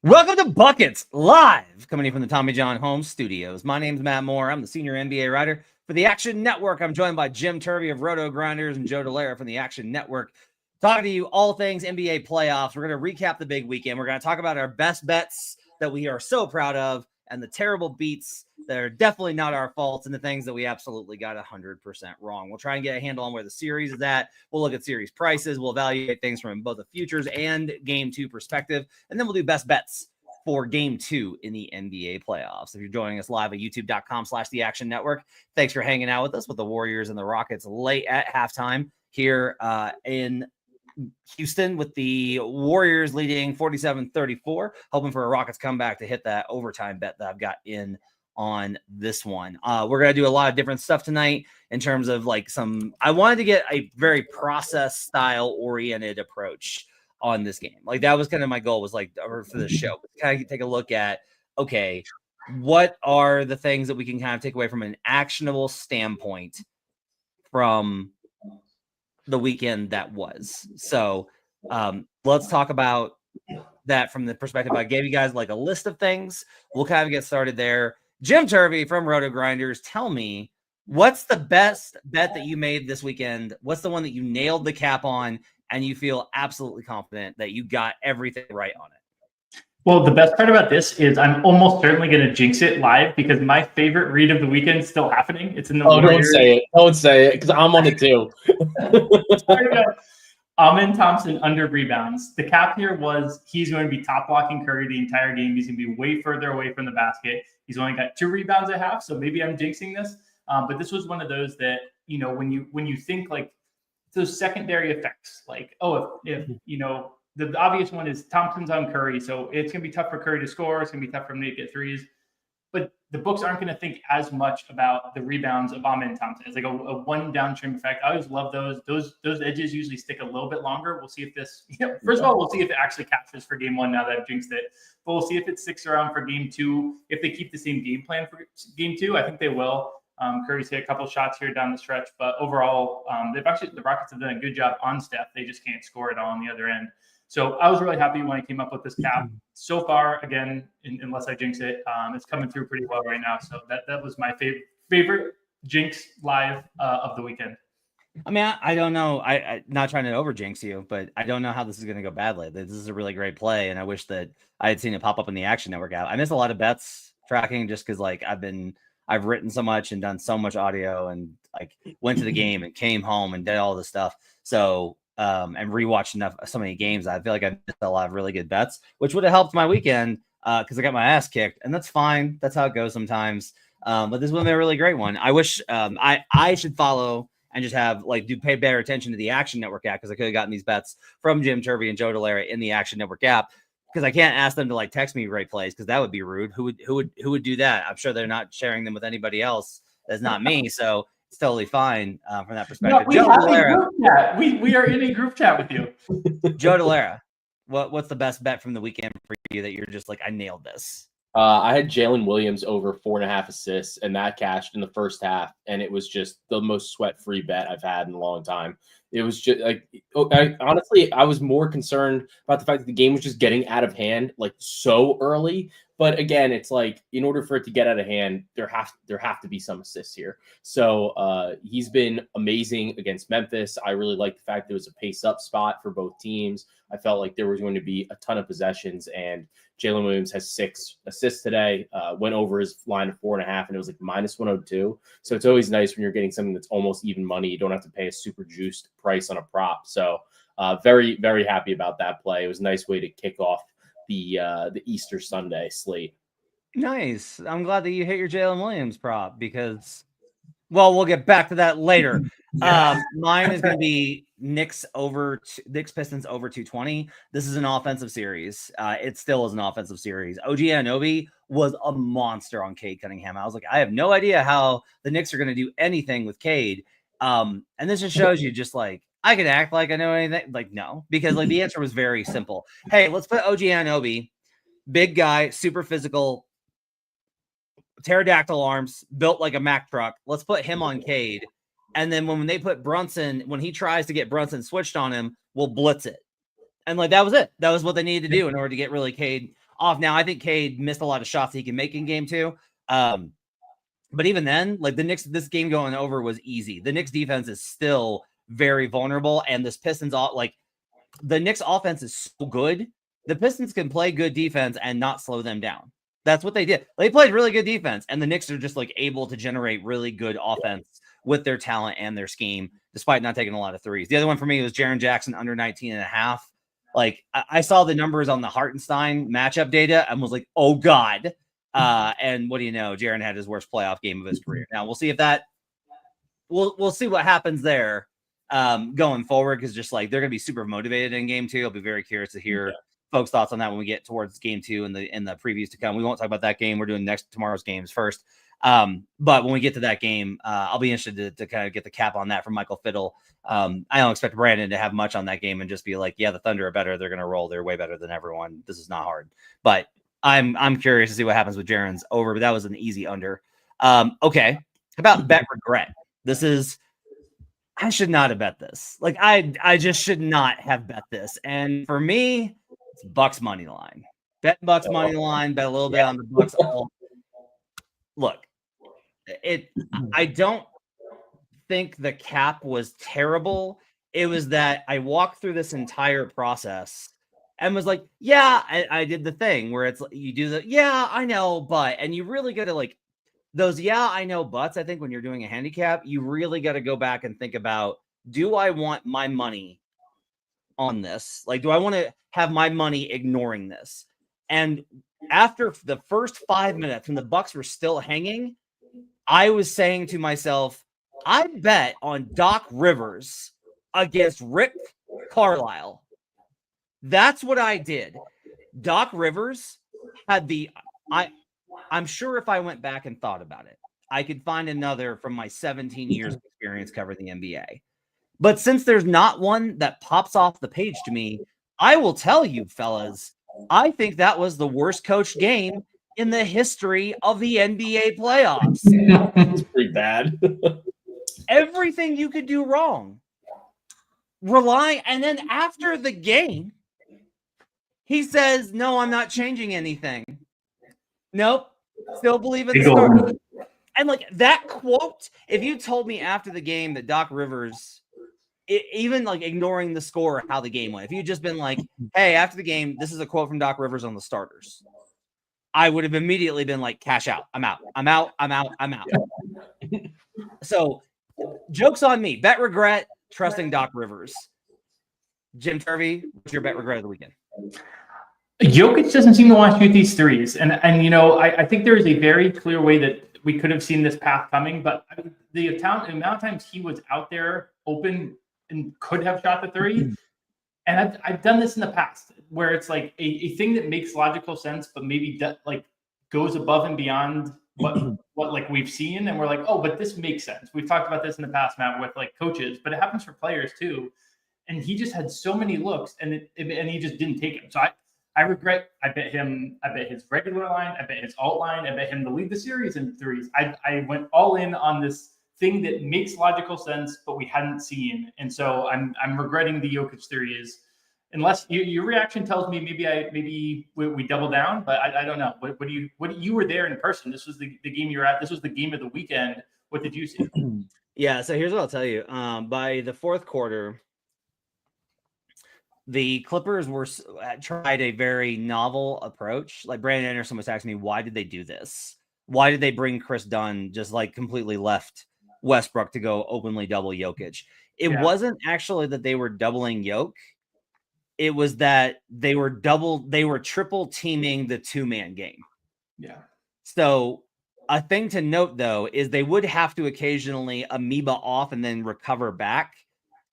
Welcome to Buckets Live, coming in from the Tommy John Home Studios. My name's Matt Moore. I'm the senior NBA writer for the Action Network. I'm joined by Jim Turvey of Roto Grinders and Joe Dellera from the Action Network. Talking to you all things NBA playoffs. We're going to recap the big weekend. We're going to talk about our best bets that we are so proud of and the terrible beats that are definitely not our faults and the things that we absolutely got 100% wrong. We'll try and get a handle on where the series is at. We'll look at series prices. We'll evaluate things from both a futures and game two perspective. And then we'll do best bets for game two in the NBA playoffs. If you're joining us live at youtube.com/the Action Network, thanks for hanging out with us with the Warriors and the Rockets late at halftime here in Houston, with the Warriors leading 47-34, hoping for a Rockets comeback to hit that overtime bet that I've got in on this one. We're going to do a lot of different stuff tonight in terms of I wanted to get a very process style oriented approach on this game. Like that was kind of my goal, was for the show, kind of take a look at, okay, what are the things that we can kind of take away from an actionable standpoint from the weekend that was. So let's talk about that from the perspective. I gave you guys a list of things. We'll kind of get started there. Jim Turvey from Roto Grinders, tell me, what's the best bet that you made this weekend? What's the one that you nailed the cap on and you feel absolutely confident that you got everything right on it? Well, the best part about this is I'm almost certainly going to jinx it live because my favorite read of the weekend is still happening. It's in the Warriors. Don't say it because I'm on it too. Amen Thompson under rebounds. The cap here was he's going to be top blocking Curry the entire game. He's going to be way further away from the basket. He's only got 2 rebounds at half, so maybe I'm jinxing this. But this was one of those that, when you think those secondary effects, if the obvious one is Thompson's on Curry, so it's going to be tough for Curry to score. It's going to be tough for him to get threes. But the books aren't going to think as much about the rebounds of Amen Thompson. It's like a one downstream effect. I always love those. Those edges usually stick a little bit longer. We'll see if this, first of all, we'll see if it actually captures for game one now that I've jinxed it. But we'll see if it sticks around for game two. If they keep the same game plan for game two, I think they will. Curry's hit a couple shots here down the stretch, but overall, the Rockets have done a good job on Steph. They just can't score it all on the other end. So I was really happy when I came up with this cap. So far, again, unless I jinx it, it's coming through pretty well right now. So that was my favorite jinx live of the weekend. I mean, I don't know. I'm not trying to over jinx you, but I don't know how this is going to go badly. This is a really great play, and I wish that I had seen it pop up in the Action Network app. I missed a lot of bets tracking just because I've written so much and done so much audio and went to the game and came home and did all this stuff. So and rewatched so many games, I feel like I missed a lot of really good bets, which would have helped my weekend because I got my ass kicked, and that's fine. That's how it goes sometimes. But this would be a really great one. I wish I should follow and just have pay better attention to the Action Network app, because I could have gotten these bets from Jim Turvey and Joe Dellera in the Action Network app, because I can't ask them to text me great plays, because that would be rude. Who would do that? I'm sure they're not sharing them with anybody else. That's not me. So it's totally fine from that perspective. No, Joe Dellera, we are in a group chat with you. Joe Dellera, what's the best bet from the weekend for you that you're just I nailed this? I had Jalen Williams over 4.5 assists, and that cashed in the first half, and it was just the most sweat-free bet I've had in a long time. It was just honestly, I was more concerned about the fact that the game was just getting out of hand so early. But again, it's in order for it to get out of hand, there have to be some assists here. So he's been amazing against Memphis. I really like the fact there was a pace-up spot for both teams. I felt like there was going to be a ton of possessions, and Jalen Williams has 6 assists today, went over his line of 4.5, and it was minus 102. So it's always nice when you're getting something that's almost even money. You don't have to pay a super juiced price on a prop. So very, very happy about that play. It was a nice way to kick off the Easter Sunday slate. Nice. I'm glad that you hit your Jalen Williams prop, because, well, we'll get back to that later. Mine is going to be Knicks Pistons over 220. This is an offensive series. It still is an offensive series. OG Anunoby was a monster on Cade Cunningham. I was I have no idea how the Knicks are going to do anything with Cade. And this just shows you I can act like I know anything. No, because the answer was very simple. Hey, let's put OG Anunoby, big guy, super physical, pterodactyl arms, built like a Mack truck. Let's put him on Cade. And then when they put Brunson, when he tries to get Brunson switched on him, we'll blitz it. And that was it. That was what they needed to do in order to get really Cade off. Now, I think Cade missed a lot of shots that he can make in game 2. But even then, like the Knicks, this game going over was easy. The Knicks defense is still very vulnerable, and this Pistons, like the Knicks offense is so good. The Pistons can play good defense and not slow them down. That's what they did. They played really good defense, and the Knicks are just like able to generate really good offense with their talent and their scheme, despite not taking a lot of threes. The other one for me was Jaren Jackson under 19.5. Like I saw the numbers on the Hartenstein matchup data and was like, oh God. And what do you know? Jaren had his worst playoff game of his career. Now we'll see if that we'll see what happens there going forward, because just like they're gonna be super motivated in game 2. I'll be very curious to hear folks' thoughts on that when we get towards game 2 and the previews to come. We won't talk about that game. We're doing tomorrow's games first. But when we get to that game, I'll be interested to kind of get the cap on that from Michael Fiddle. I don't expect Brandon to have much on that game and just be like, yeah, the Thunder are better. They're going to roll. They're way better than everyone. This is not hard. But I'm curious to see what happens with Jaren's over, but that was an easy under. Okay. How about bet regret? I should not have bet this. Like I just should not have bet this. And for me, it's Bucks money line. Bet Bucks money line, bet a little bit on the Bucks. Look, I don't think the cap was terrible. It was that I walked through this entire process and was like, yeah, I did the thing where it's you do the, yeah, I know, but, and you really got to like those, yeah, I know, buts. I think when you're doing a handicap, you really got to go back and think about, do I want my money on this? Like, do I want to have my money ignoring this? And after the first 5 minutes, when the Bucks were still hanging, I was saying to myself, I bet on Doc Rivers against Rick Carlisle. That's what I did. Doc Rivers had I'm sure if I went back and thought about it, I could find another from my 17 years of experience covering the NBA. But since there's not one that pops off the page to me, I will tell you, fellas, I think that was the worst coached game in the history of the NBA playoffs. It's pretty bad. Everything you could do wrong. And then after the game, he says, no, I'm not changing anything. Nope. Still believe in the story. And like that quote, if you told me after the game that Doc Rivers, even like ignoring the score, how the game went, if you'd just been like, hey, after the game, this is a quote from Doc Rivers on the starters, I would have immediately been like, cash out. I'm out. So joke's on me. Bet regret, trusting Doc Rivers. Jim Turvey, what's your bet regret of the weekend? Jokic doesn't seem to want to shoot these threes. And you know, I think there is a very clear way that we could have seen this path coming, but I mean, the amount of times he was out there open and could have shot the three. And I've done this in the past where it's like a thing that makes logical sense, but maybe like goes above and beyond what like we've seen. And we're like, oh, but this makes sense. We've talked about this in the past, Matt, with like coaches, but it happens for players too. And he just had so many looks and he just didn't take him. So I regret. I bet his regular line. I bet his alt line. I bet him to lead the series in threes. I went all in on this thing that makes logical sense, but we hadn't seen. And so I'm regretting the Jokic threes. Unless your reaction tells me maybe we double down, but I don't know. What you were there in person? This was the game you were at. This was the game of the weekend. What did you see? Yeah. So here's what I'll tell you. By the fourth quarter, the Clippers tried a very novel approach. Like Brandon Anderson was asking me, why did they do this? Why did they bring Chris Dunn just like completely left Westbrook to go openly double Jokic? It wasn't actually that they were doubling Jokic. It was that they were triple teaming the 2-man game. Yeah. So a thing to note though, is they would have to occasionally amoeba off and then recover back.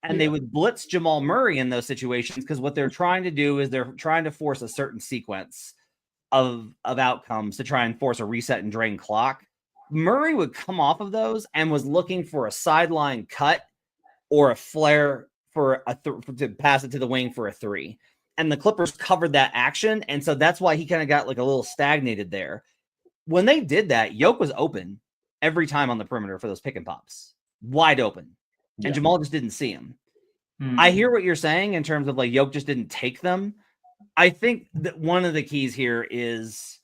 And they would blitz Jamal Murray in those situations because what they're trying to do is they're trying to force a certain sequence of outcomes to try and force a reset and drain clock. Murray would come off of those and was looking for a sideline cut or a flare for to pass it to the wing for a three. And the Clippers covered that action. And so that's why he kind of got like a little stagnated there. When they did that, Jokic was open every time on the perimeter for those pick and pops, wide open. And Jamal just didn't see him. I hear what you're saying in terms of like Jokic just didn't take them. I think that one of the keys here is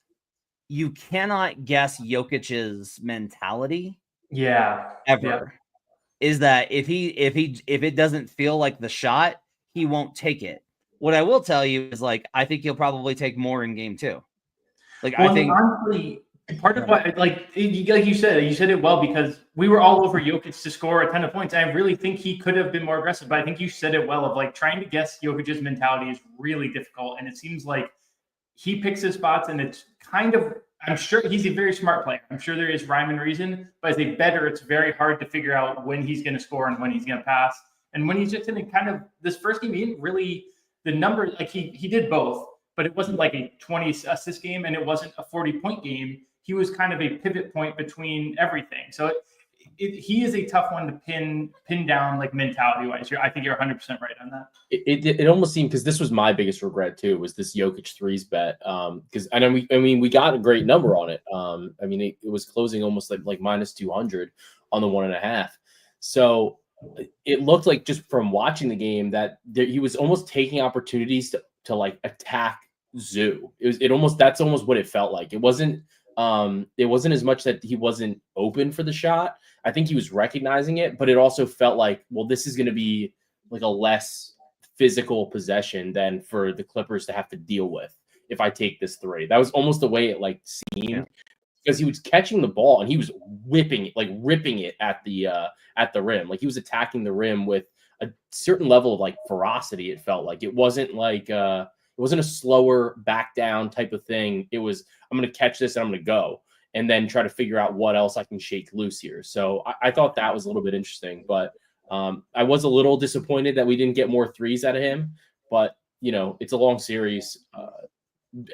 you cannot guess Jokic's mentality Yeah. ever. Is that if it doesn't feel like the shot, he won't take it. What I will tell you is like I think he'll probably take more in game 2. Like Well, I think honestly, part of what, like you said it well, because we were all over Jokic to score a ton of points. I really think he could have been more aggressive, but I think you said it well of like trying to guess Jokic's mentality is really difficult. And it seems like he picks his spots, and it's kind of, I'm sure he's a very smart player. I'm sure there is rhyme and reason, but as a bettor, it's very hard to figure out when he's going to score and when he's going to pass. And when he's just in a kind of, this first game, he didn't really, the numbers, like he did both, but it wasn't like a 20 assist game and it wasn't a 40-point game. He was kind of a pivot point between everything. So he is a tough one to pin down, like mentality wise. I think you're 100% right on that. It almost seemed, because this was my biggest regret too, was this Jokic threes bet. Because I know we got a great number on it. I mean it was closing almost like minus 200 on the 1.5. So it looked like, just from watching the game, that he was almost taking opportunities to like attack Zoo. That's almost what it felt like. It wasn't as much that he wasn't open for the shot. I think he was recognizing it, but it also felt like, well, this is going to be like a less physical possession than for the Clippers to have to deal with if I take this three. That was almost the way it like seemed, because he was catching the ball and he was whipping it, like ripping it at the rim. Like he was attacking the rim with a certain level of like ferocity. It felt like it wasn't like it wasn't a slower back down type of thing. It was, I'm going to catch this and I'm going to go, and then try to figure out what else I can shake loose here. So I thought that was a little bit interesting, but I was a little disappointed that we didn't get more threes out of him. But, it's a long series,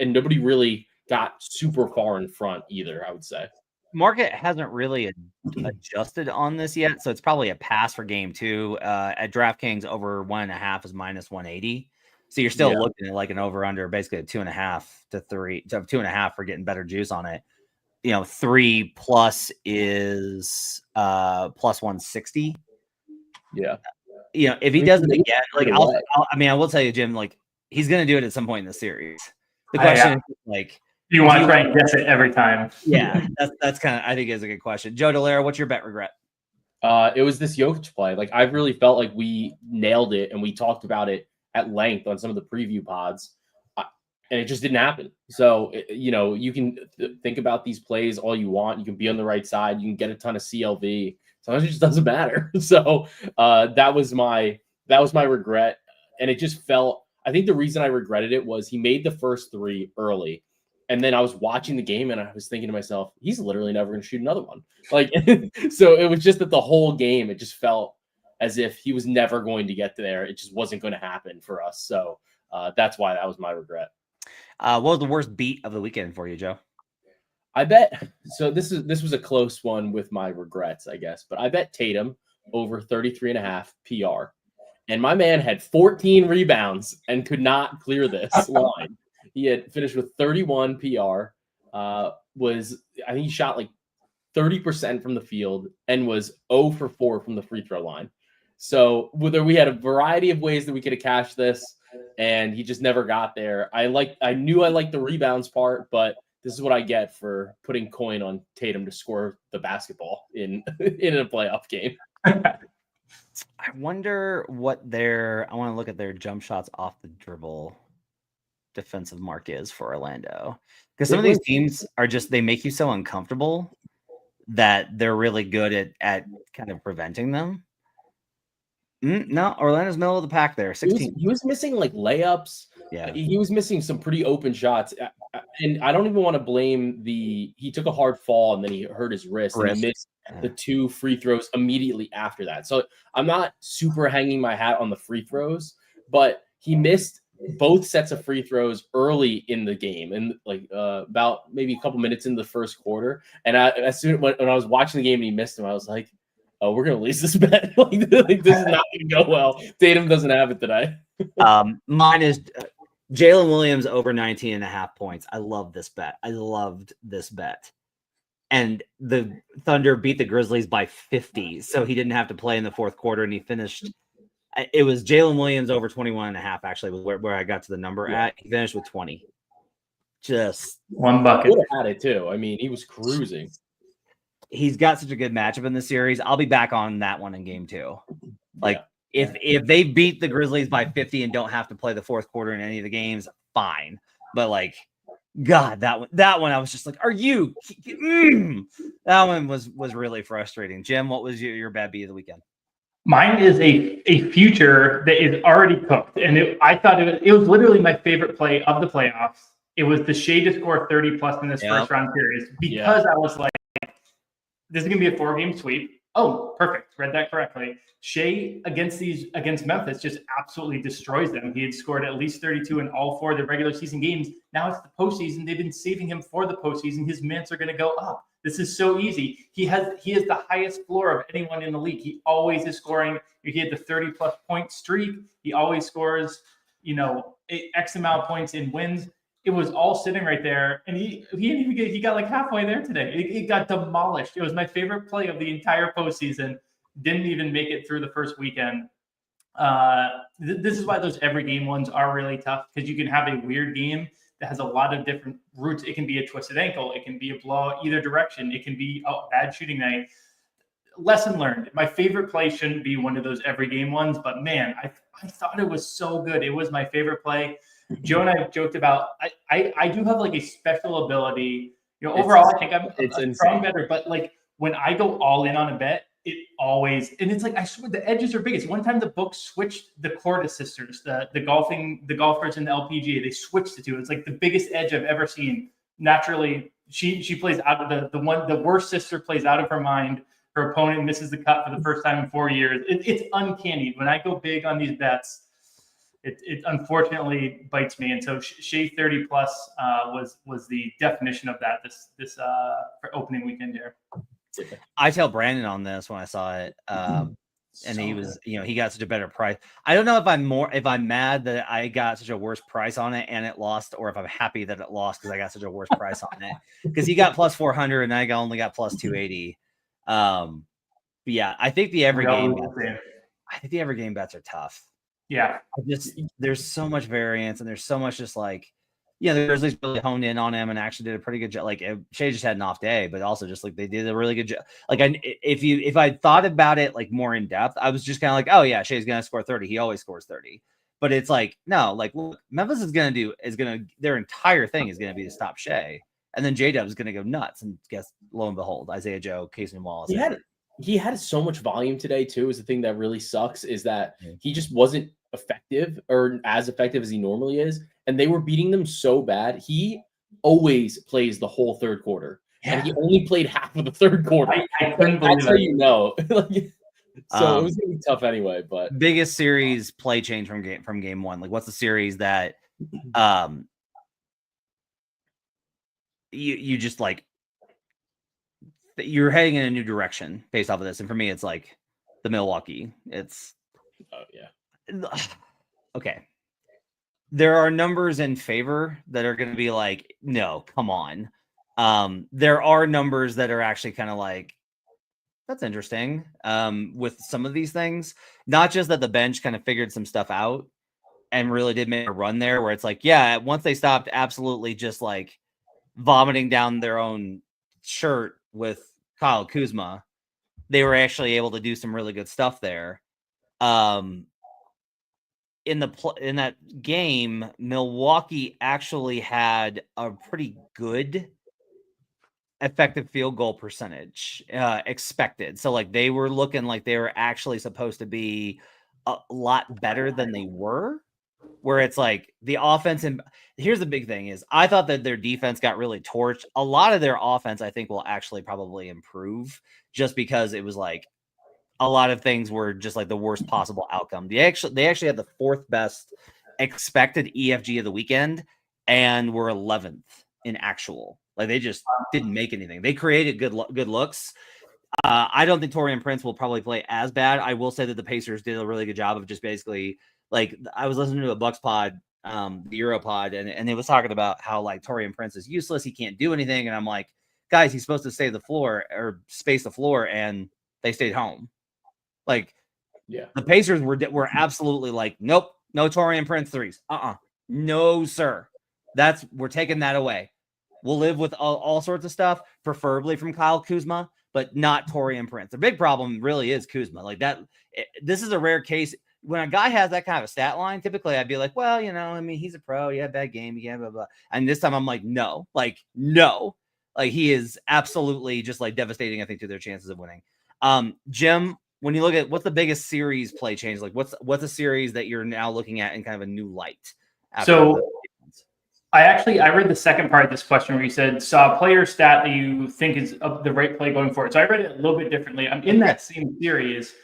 and nobody really got super far in front either, I would say. Market hasn't really adjusted on this yet, so it's probably a pass for game 2. At DraftKings, over 1.5 is minus 180. So you're still looking at like an over-under, basically a 2.5 to 3, to 2.5 for getting better juice on it. 3 plus is plus 160. Yeah. If he does it again, like I will tell you, Jim, like he's going to do it at some point in the series. The question is like, you want to try and guess it every time. Yeah, that's kind of, I think, is a good question. Joe Dellera, what's your bet regret? It was this Jokic play. Like I really felt like we nailed it, and we talked about it at length on some of the preview pods, and it just didn't happen. So, you can think about these plays all you want. You can be on the right side. You can get a ton of CLV. Sometimes it just doesn't matter. So that was my regret. And it just felt, I think the reason I regretted it was he made the first three early. And then I was watching the game and I was thinking to myself, he's literally never going to shoot another one. Like, so it was just that the whole game, it just felt as if he was never going to get there. It just wasn't going to happen for us. So that's why that was my regret. What was the worst beat of the weekend for you, Joe? I bet, so this was a close one with my regrets, I guess, but I bet Tatum over 33.5 PR. And my man had 14 rebounds and could not clear this line. He had finished with 31 PR, I think he shot like 30% from the field and was 0 for 4 from the free throw line. So we had a variety of ways that we could have cashed this, and he just never got there. I knew I liked the rebounds part, but this is what I get for putting coin on Tatum to score the basketball in a playoff game. I wonder I want to look at their jump shots off the dribble defensive mark is for Orlando, because some of these teams are just, they make you so uncomfortable that they're really good at kind of preventing them. No, Orlando's middle of the pack there. 16. He was missing like layups. Yeah, he was missing some pretty open shots, and I don't even want to blame he took a hard fall and then he hurt his wrist. And he missed the 2 free throws immediately after that. So I'm not super hanging my hat on the free throws, but he missed both sets of free throws early in the game, and like about maybe a couple minutes in the first quarter. And as soon when I was watching the game and he missed them, I was like, oh, we're gonna lose this bet. like this is not gonna go well. Tatum doesn't have it today. Mine is Jalen Williams over 19.5 points. I love this bet. I loved this bet. And the Thunder beat the Grizzlies by 50, so he didn't have to play in the fourth quarter, and he finished It was Jalen Williams over 21.5. Actually, was where I got to the number at. He finished with 20. Just one bucket. Would have had it too. I mean, he was cruising. He's got such a good matchup in this series. I'll be back on that one in game 2. Like if they beat the Grizzlies by 50 and don't have to play the fourth quarter in any of the games, fine. But like, God, that one, I was just like, are you? That one was really frustrating. Jim, what was your bad beat of the weekend? Mine is a future that is already cooked, and I thought it was literally my favorite play of the playoffs. It was the Shea to score 30 plus in this first round series because I was like, this is gonna be a 4-game sweep. Oh, perfect. Read that correctly. Shea against Memphis just absolutely destroys them. He had scored at least 32 in all 4 of the regular season games. Now it's the postseason. They've been saving him for the postseason. His minutes are going to go up. This is so easy. He has the highest floor of anyone in the league. He always is scoring. He had the 30-plus point streak. He always scores, X amount of points in wins. It was all sitting right there, and he got like halfway there today. It got demolished. It was my favorite play of the entire postseason. Didn't even make it through the first weekend. This is why those every game ones are really tough, because you can have a weird game that has a lot of different routes. It can be a twisted ankle. It can be a blowout either direction. It can be a bad shooting night. Lesson learned. My favorite play shouldn't be one of those every game ones, but man, I thought it was so good. It was my favorite play. Joe and I joked about, I do have like a special ability. Overall, I think I'm a strong better, but like when I go all in on a bet, it always, and it's like, I swear the edges are biggest. One time the book switched the Corda sisters, the golfers in the LPGA, they switched the two. It's like the biggest edge I've ever seen. Naturally, she plays out of the worst sister plays out of her mind. Her opponent misses the cut for the first time in 4 years. It's uncanny. When I go big on these bets, it unfortunately bites me. And so Shea 30 plus was the definition of that this for opening weekend here. I tell Brandon on this when I saw it. And he was, he got such a better price. I don't know if I'm mad that I got such a worse price on it and it lost, or if I'm happy that it lost because I got such a worse price on it. Because he got plus 400 and I only got plus 280. Yeah, I think the every game bets are tough. Yeah, there's so much variance and there's so much just like, the Grizzlies really honed in on him and actually did a pretty good job. Like Shea just had an off day, but also just like they did a really good job. Like if I thought about it like more in depth, I was just kind of like, oh yeah, Shea's gonna score 30. He always scores 30. But it's like, no, like look, Memphis their entire thing is gonna be to stop Shea, and then J-Dub is gonna go nuts. And guess lo and behold, Isaiah Joe, Casey Wallace. He had so much volume today too. Is the thing that really sucks is that he just wasn't effective or as effective as he normally is. And they were beating them so bad. He always plays the whole third quarter. Yeah. And he only played half of the third quarter. I couldn't believe it. So it was going to be tough anyway. But biggest series play change from game one. Like what's the series that you just like you're heading in a new direction based off of this? And for me, it's like the Milwaukee. It's okay. There are numbers in favor that are going to be like, no, come on. There are numbers that are actually kind of like, that's interesting. With some of these things, not just that the bench kind of figured some stuff out and really did make a run there where it's like, yeah, once they stopped absolutely just like vomiting down their own shirt with Kyle Kuzma, they were actually able to do some really good stuff there. In that game, Milwaukee actually had a pretty good effective field goal percentage expected. So like they were looking like they were actually supposed to be a lot better than they were, where it's like the offense. And here's the big thing is I thought that their defense got really torched. A lot of their offense, I think, will actually probably improve just because it was like, a lot of things were just like the worst possible outcome. They actually had the 4th best expected EFG of the weekend and were 11th in actual. Like they just didn't make anything. They created good looks. I don't think Taurean Prince will probably play as bad. I will say that the Pacers did a really good job of just basically like I was listening to a Bucks pod, the Europod, and they was talking about how like Taurean Prince is useless. He can't do anything. And I'm like, guys, he's supposed to space the floor, and they stayed home. Like Yeah. The Pacers were absolutely like, nope, no Taurean Prince threes. No, sir. We're taking that away. We'll live with all sorts of stuff, preferably from Kyle Kuzma, but not Taurean Prince. The big problem really is Kuzma. Like that, this is a rare case. When a guy has that kind of a stat line, typically I'd be like, well, I mean, he's a pro. He had a bad game. Yeah, blah, blah. And this time I'm like, no. Like he is absolutely just like devastating, I think, to their chances of winning. Jim, when you look at what's the biggest series play change, like what's a series that you're now looking at in kind of a new light? So I read the second part of this question where you said, saw a player stat that you think is the right play going forward. So I read it a little bit differently. I'm in that same series.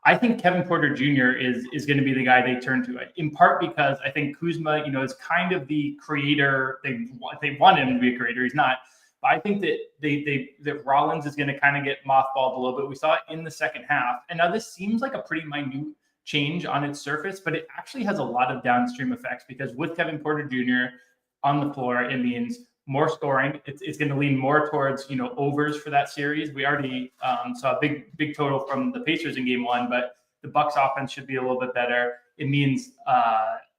I think Kevin Porter Jr. is going to be the guy they turn to, in part because I think Kuzma, is kind of the creator. They want him to be a creator. He's not. But I think that Rollins is going to kind of get mothballed a little bit. We saw it in the second half. And now this seems like a pretty minute change on its surface, but it actually has a lot of downstream effects because with Kevin Porter Jr. on the floor, it means more scoring. It's going to lean more towards, overs for that series. We already saw a big total from the Pacers in game one, but the Bucks offense should be a little bit better. It means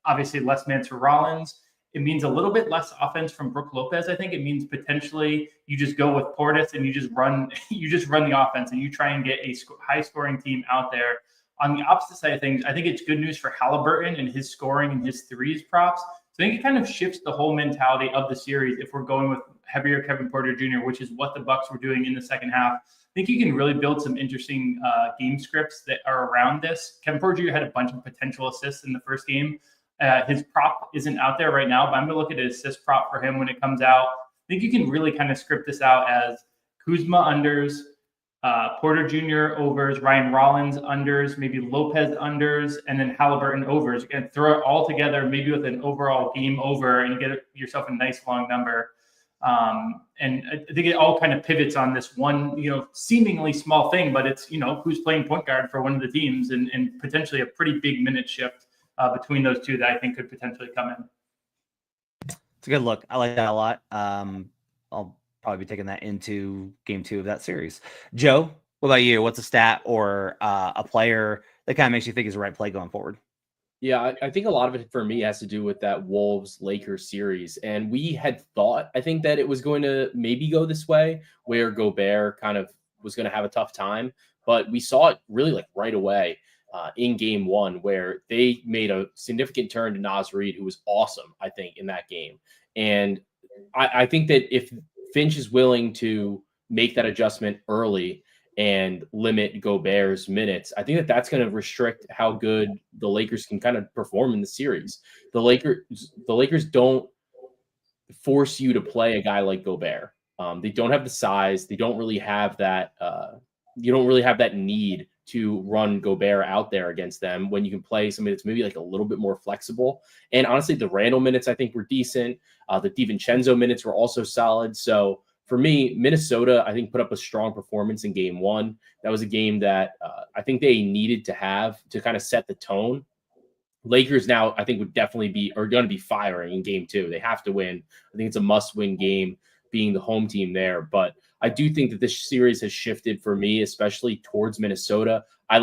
obviously less minutes for Rollins. It means a little bit less offense from Brook Lopez. I think it means potentially you just go with Portis and you just run the offense and you try and get a high scoring team out there. On the opposite side of things, I think it's good news for Halliburton and his scoring and his threes props. So I think it kind of shifts the whole mentality of the series if we're going with heavier Kevin Porter Jr., which is what the Bucks were doing in the second half. I think you can really build some interesting game scripts that are around this. Kevin Porter Jr. had a bunch of potential assists in the first game. His prop isn't out there right now, but I'm going to look at an assist prop for him when it comes out. I think you can really kind of script this out as Kuzma unders, Porter Jr. overs, Ryan Rollins unders, maybe Lopez unders, and then Halliburton overs. You can throw it all together, maybe with an overall game over, and you get yourself a nice long number. And I think it all kind of pivots on this one, seemingly small thing, but it's, who's playing point guard for one of the teams and potentially a pretty big minute shift between those two that I think could potentially come in. It's a good look. I like that a lot. I'll probably be taking that into game 2 of that series. Joe, what about you? What's a stat or a player that kind of makes you think is the right play going forward? Yeah, I think a lot of it for me has to do with that Wolves-Lakers series. And we had thought, I think, that it was going to maybe go this way, where Gobert kind of was going to have a tough time. But we saw it really like right away in game 1, where they made a significant turn to Naz Reid, who was awesome, I think, in that game. And I think that if Finch is willing to make that adjustment early and limit Gobert's minutes, I think that that's going to restrict how good the Lakers can kind of perform in the series. The Lakers don't force you to play a guy like Gobert. They don't have the size. They don't really have that. You don't really have that need to run Gobert out there against them when you can play somebody that's maybe like a little bit more flexible. And honestly, the Randall minutes I think were decent. The DiVincenzo minutes were also solid. So for me, Minnesota, I think, put up a strong performance in game 1. That was a game that I think they needed to have to kind of set the tone. Lakers now, I think, going to be firing in game 2. They have to win. I think it's a must-win game being the home team there. But I do think that this series has shifted for me, especially towards Minnesota. I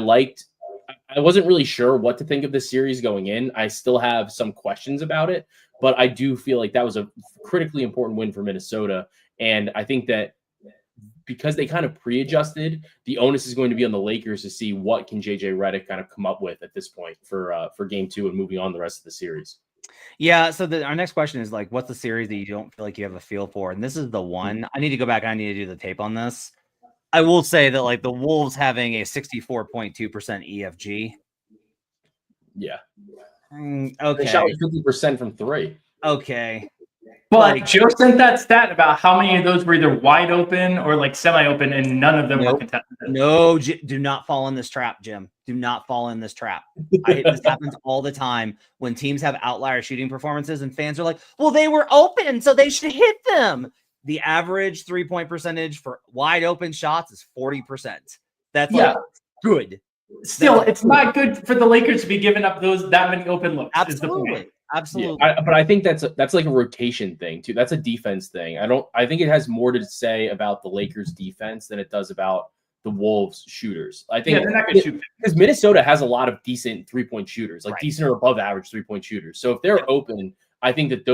wasn't really sure what to think of this series going in. I still have some questions about it, but I do feel like that was a critically important win for Minnesota. And I think that because they kind of pre-adjusted, the onus is going to be on the Lakers to see what can JJ Redick kind of come up with at this point for game 2 and moving on the rest of the series. Yeah. So our next question is like, what's the series that you don't feel like you have a feel for? And this is the one. I need to go back. I need to do the tape on this. I will say that like the Wolves having a 64.2% EFG. Yeah. Okay. They shot like 50% from 3. Okay. But Joe sent that stat about how many of those were either wide open or like semi-open, and none of them were contested. No, do not fall in this trap, Jim. Do not fall in this trap. This happens all the time when teams have outlier shooting performances and fans are like, well, they were open, so they should hit them. The average 3-point percentage for wide open shots is 40%. That's good. Still, it's not good for the Lakers to be giving up that many open looks. Absolutely. Absolutely. Yeah, but I think that's like a rotation thing too. That's a defense thing. I think it has more to say about the Lakers defense than it does about the Wolves shooters. I think they're not going to shoot because Minnesota has a lot of decent 3-point shooters, like Right. decent or above average 3-point shooters. So if they're open, I think that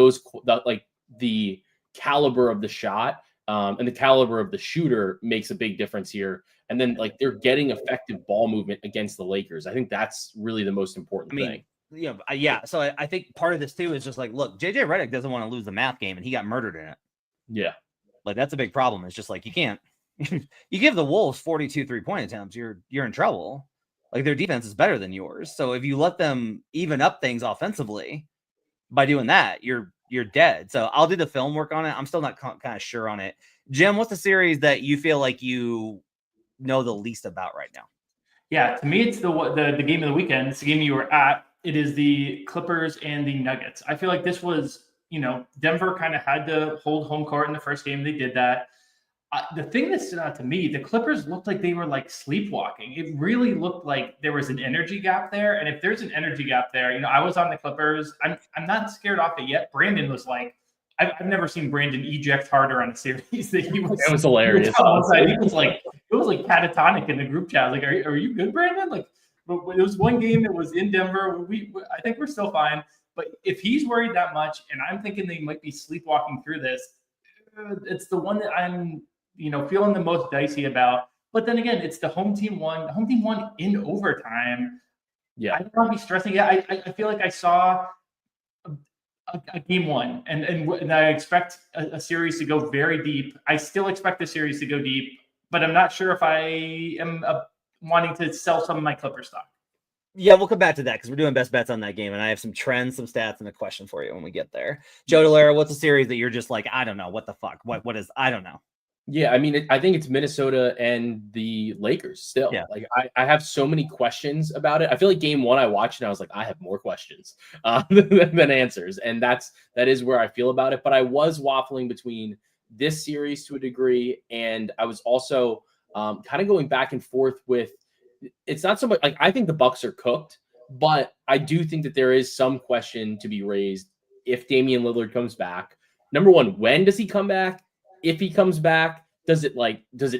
the caliber of the shot and the caliber of the shooter makes a big difference here. And then like they're getting effective ball movement against the Lakers. I think that's really the most important thing. Yeah. So I think part of this too is just like, look, JJ Redick doesn't want to lose the math game, and he got murdered in it. Yeah. Like that's a big problem. It's just like you can't. You give the Wolves 42 3-point attempts, you're in trouble. Like their defense is better than yours. So if you let them even up things offensively by doing that, you're dead. So I'll do the film work on it. I'm still not kind of sure on it. Jim, what's the series that you feel like you know the least about right now? Yeah, to me, it's the game of the weekend. It's the game you were at. It is the Clippers and the Nuggets. I feel like this was, Denver kind of had to hold home court in the first game. They did that. The thing that stood out to me, the Clippers looked like they were like sleepwalking. It really looked like there was an energy gap there. And if there's an energy gap there, I was on the Clippers. I'm not scared off it yet. Brandon was like, I've never seen Brandon eject harder on a series that he was. It was hilarious. It was like catatonic in the group chat. Like, are you good, Brandon? Like, it was one game that was in Denver. I think we're still fine. But if he's worried that much, and I'm thinking they might be sleepwalking through this, it's the one that I'm feeling the most dicey about. But then again, it's the home team won in overtime. Yeah. I don't want to be stressing it. I feel like I saw a game one, and I expect a series to go very deep. I still expect the series to go deep, but I'm not sure if I am wanting to sell some of my Clipper stock. Yeah, we'll come back to that because we're doing best bets on that game, and I have some trends, some stats, and a question for you when we get there. Joe Dellera, what's a series that you're just like, I don't know, what the fuck? What is, I don't know. Yeah, I mean, I think it's Minnesota and the Lakers still. Yeah. Like, I have so many questions about it. I feel like game one I watched and I was like, I have more questions than answers. And that is where I feel about it. But I was waffling between this series to a degree. And I was also kind of going back and forth with, it's not so much like I think the Bucks are cooked, but I do think that there is some question to be raised if Damian Lillard comes back. Number one, when does he come back? If he comes back, does it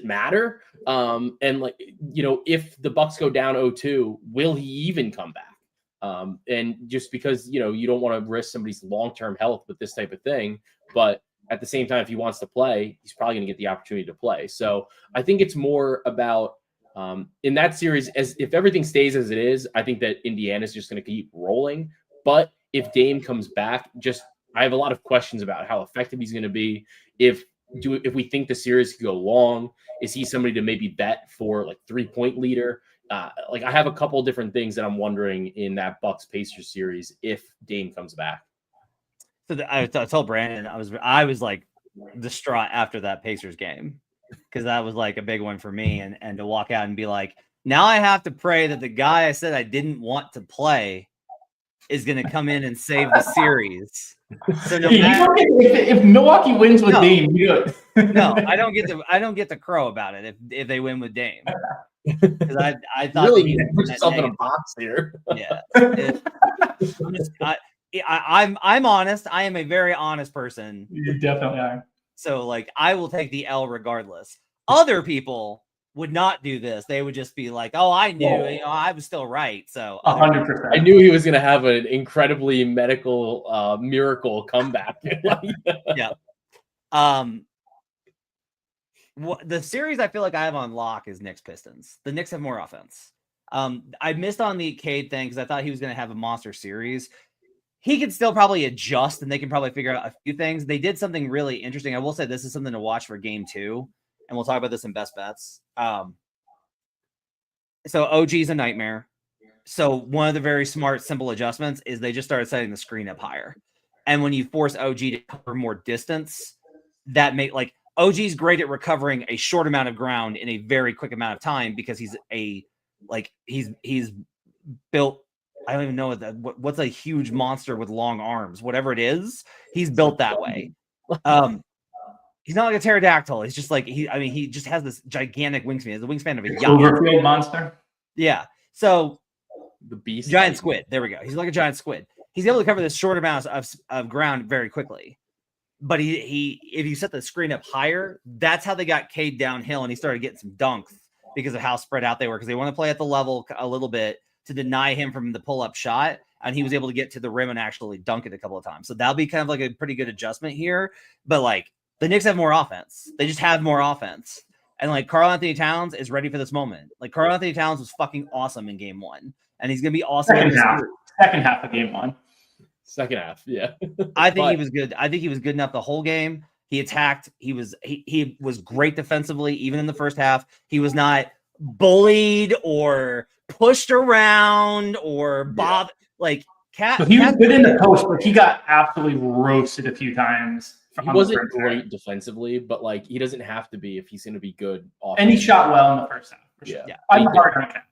matter? And like, if the Bucks go down 0-2, will he even come back? And just because, you don't want to risk somebody's long-term health with this type of thing, but at the same time, if he wants to play, he's probably going to get the opportunity to play. So I think it's more about in that series, as if everything stays as it is, I think that Indiana's just going to keep rolling. But if Dame comes back, I have a lot of questions about how effective he's going to be. If we think the series could go long, is he somebody to maybe bet for like 3-point leader? Like I have a couple of different things that I'm wondering in that Bucks Pacers series if Dame comes back. So I told Brandon I was like distraught after that Pacers game because that was like a big one for me, and to walk out and be like, now I have to pray that the guy I said I didn't want to play is going to come in and save the series. So if Milwaukee wins with Dame, you do it. No, I don't get to crow about it if they win with Dame. Because I thought really put yourself in a box here. Yeah, I'm honest. I am a very honest person. You definitely are. So like I will take the L regardless. Other people would not do this. They would just be like, "Oh, I knew. I was still right." So 100%. I knew he was going to have an incredibly medical miracle comeback. Yeah. The series I feel like I have on lock is Knicks Pistons. The Knicks have more offense. I missed on the Cade thing because I thought he was going to have a monster series. He could still probably adjust, and they can probably figure out a few things. They did something really interesting. I will say this is something to watch for game 2. And we'll talk about this in best bets. So OG's a nightmare. So one of the very smart, simple adjustments is they just started setting the screen up higher. And when you force OG to cover more distance, that OG's great at recovering a short amount of ground in a very quick amount of time because he's built. I don't even know what's a huge monster with long arms, whatever it is. He's built that way. He's not like a pterodactyl. He's just like he just has this gigantic wingspan. He's the wingspan of a yacht. Overfield monster. Yeah. So the beast, giant squid. There we go. He's like a giant squid. He's able to cover this short amount of ground very quickly. But if you set the screen up higher, that's how they got Cade downhill, and he started getting some dunks. because of how spread out they were, because they want to play at the level a little bit to deny him from the pull-up shot, and he was able to get to the rim and actually dunk it a couple of times. So that'll be kind of like a pretty good adjustment here. But like the Knicks have more offense. They just have more offense. And like Karl-Anthony Towns is ready for this moment. Like Karl-Anthony Towns was fucking awesome in game 1. And he's going to be awesome in this series. Second half of game 1. Second half, yeah. I think he was good. I think he was good enough the whole game. He attacked. He was great defensively, even in the first half. He was not bullied or pushed around or bothered. Like So he was good in the post, but he got absolutely roasted a few times. He wasn't great defensively, but like he doesn't have to be if he's going to be good. And he shot well in the first half. Yeah, yeah. I'm hard on Cat.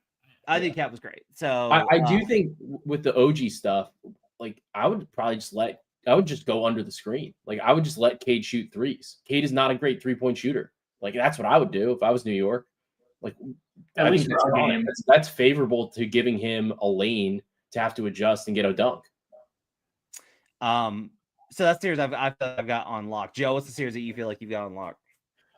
I think Cat was great. So I do think with the OG stuff, like I would probably just go under the screen. Like I would just let Cade shoot threes. Cade is not a great 3-point shooter. Like that's what I would do if I was New York. Like at least that's favorable to giving him a lane to have to adjust and get a dunk. So that's series I've got on lock. Joe, what's the series that you feel like you've got on lock?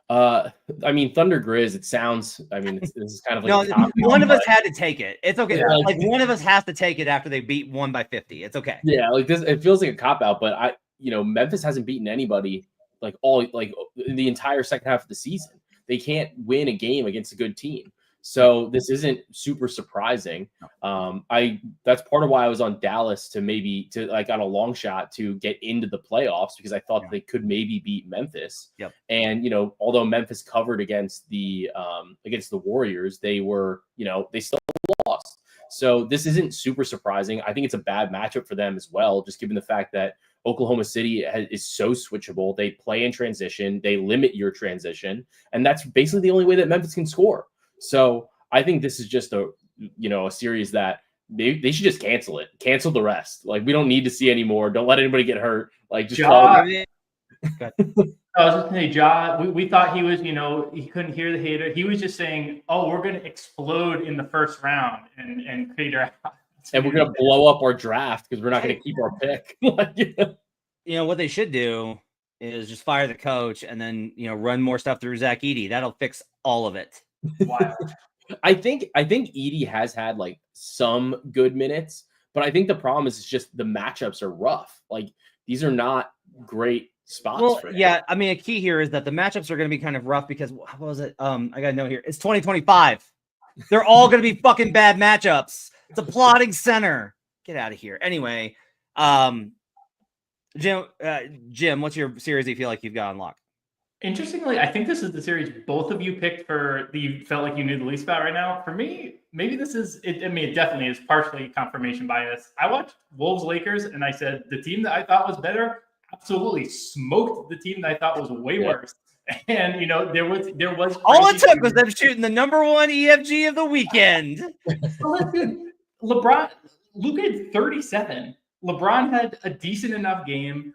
I mean, Thunder Grizz. It sounds. I mean, this is kind of like one of us had to take it. It's okay. Yeah, like one of us has to take it after they beat 1 by 50. It's okay. Yeah, like this. It feels like a cop out, but Memphis hasn't beaten anybody like the entire second half of the season. They can't win a game against a good team. So this isn't super surprising. That's part of why I was on Dallas I got a long shot to get into the playoffs because I thought they could maybe beat Memphis. Yep. And although Memphis covered against the Warriors, they were they still lost. So this isn't super surprising. I think it's a bad matchup for them as well, just given the fact that Oklahoma City is so switchable. They play in transition. They limit your transition, and that's basically the only way that Memphis can score. So I think this is just a series that they should just cancel it. Cancel the rest. Like we don't need to see anymore. Don't let anybody get hurt. Like just call it. I was just gonna say, Ja, we thought he was, he couldn't hear the hater. He was just saying, "Oh, we're gonna explode in the first round and crater out." And we're gonna blow up our draft because we're not gonna keep our pick. What they should do is just fire the coach and then run more stuff through Zach Edey. That'll fix all of it. Wow. I think Edey has had like some good minutes, but I think the problem is it's just the matchups are rough. Like these are not great spots for him. Yeah, I mean a key here is that the matchups are going to be kind of rough because what was it? I got to know here. It's 2025. They're all going to be fucking bad matchups. It's a plotting center. Get out of here. Anyway, Jim, what's your series you feel like you've got on lock? Interestingly, I think this is the series both of you picked you felt like you knew the least about right now. For me, maybe this is it. I mean, it definitely is partially confirmation bias. I watched Wolves Lakers and I said the team that I thought was better absolutely smoked the team that I thought was way worse. And there was all it took was them shooting the number 1 EFG of the weekend. Luka had 37. LeBron had a decent enough game.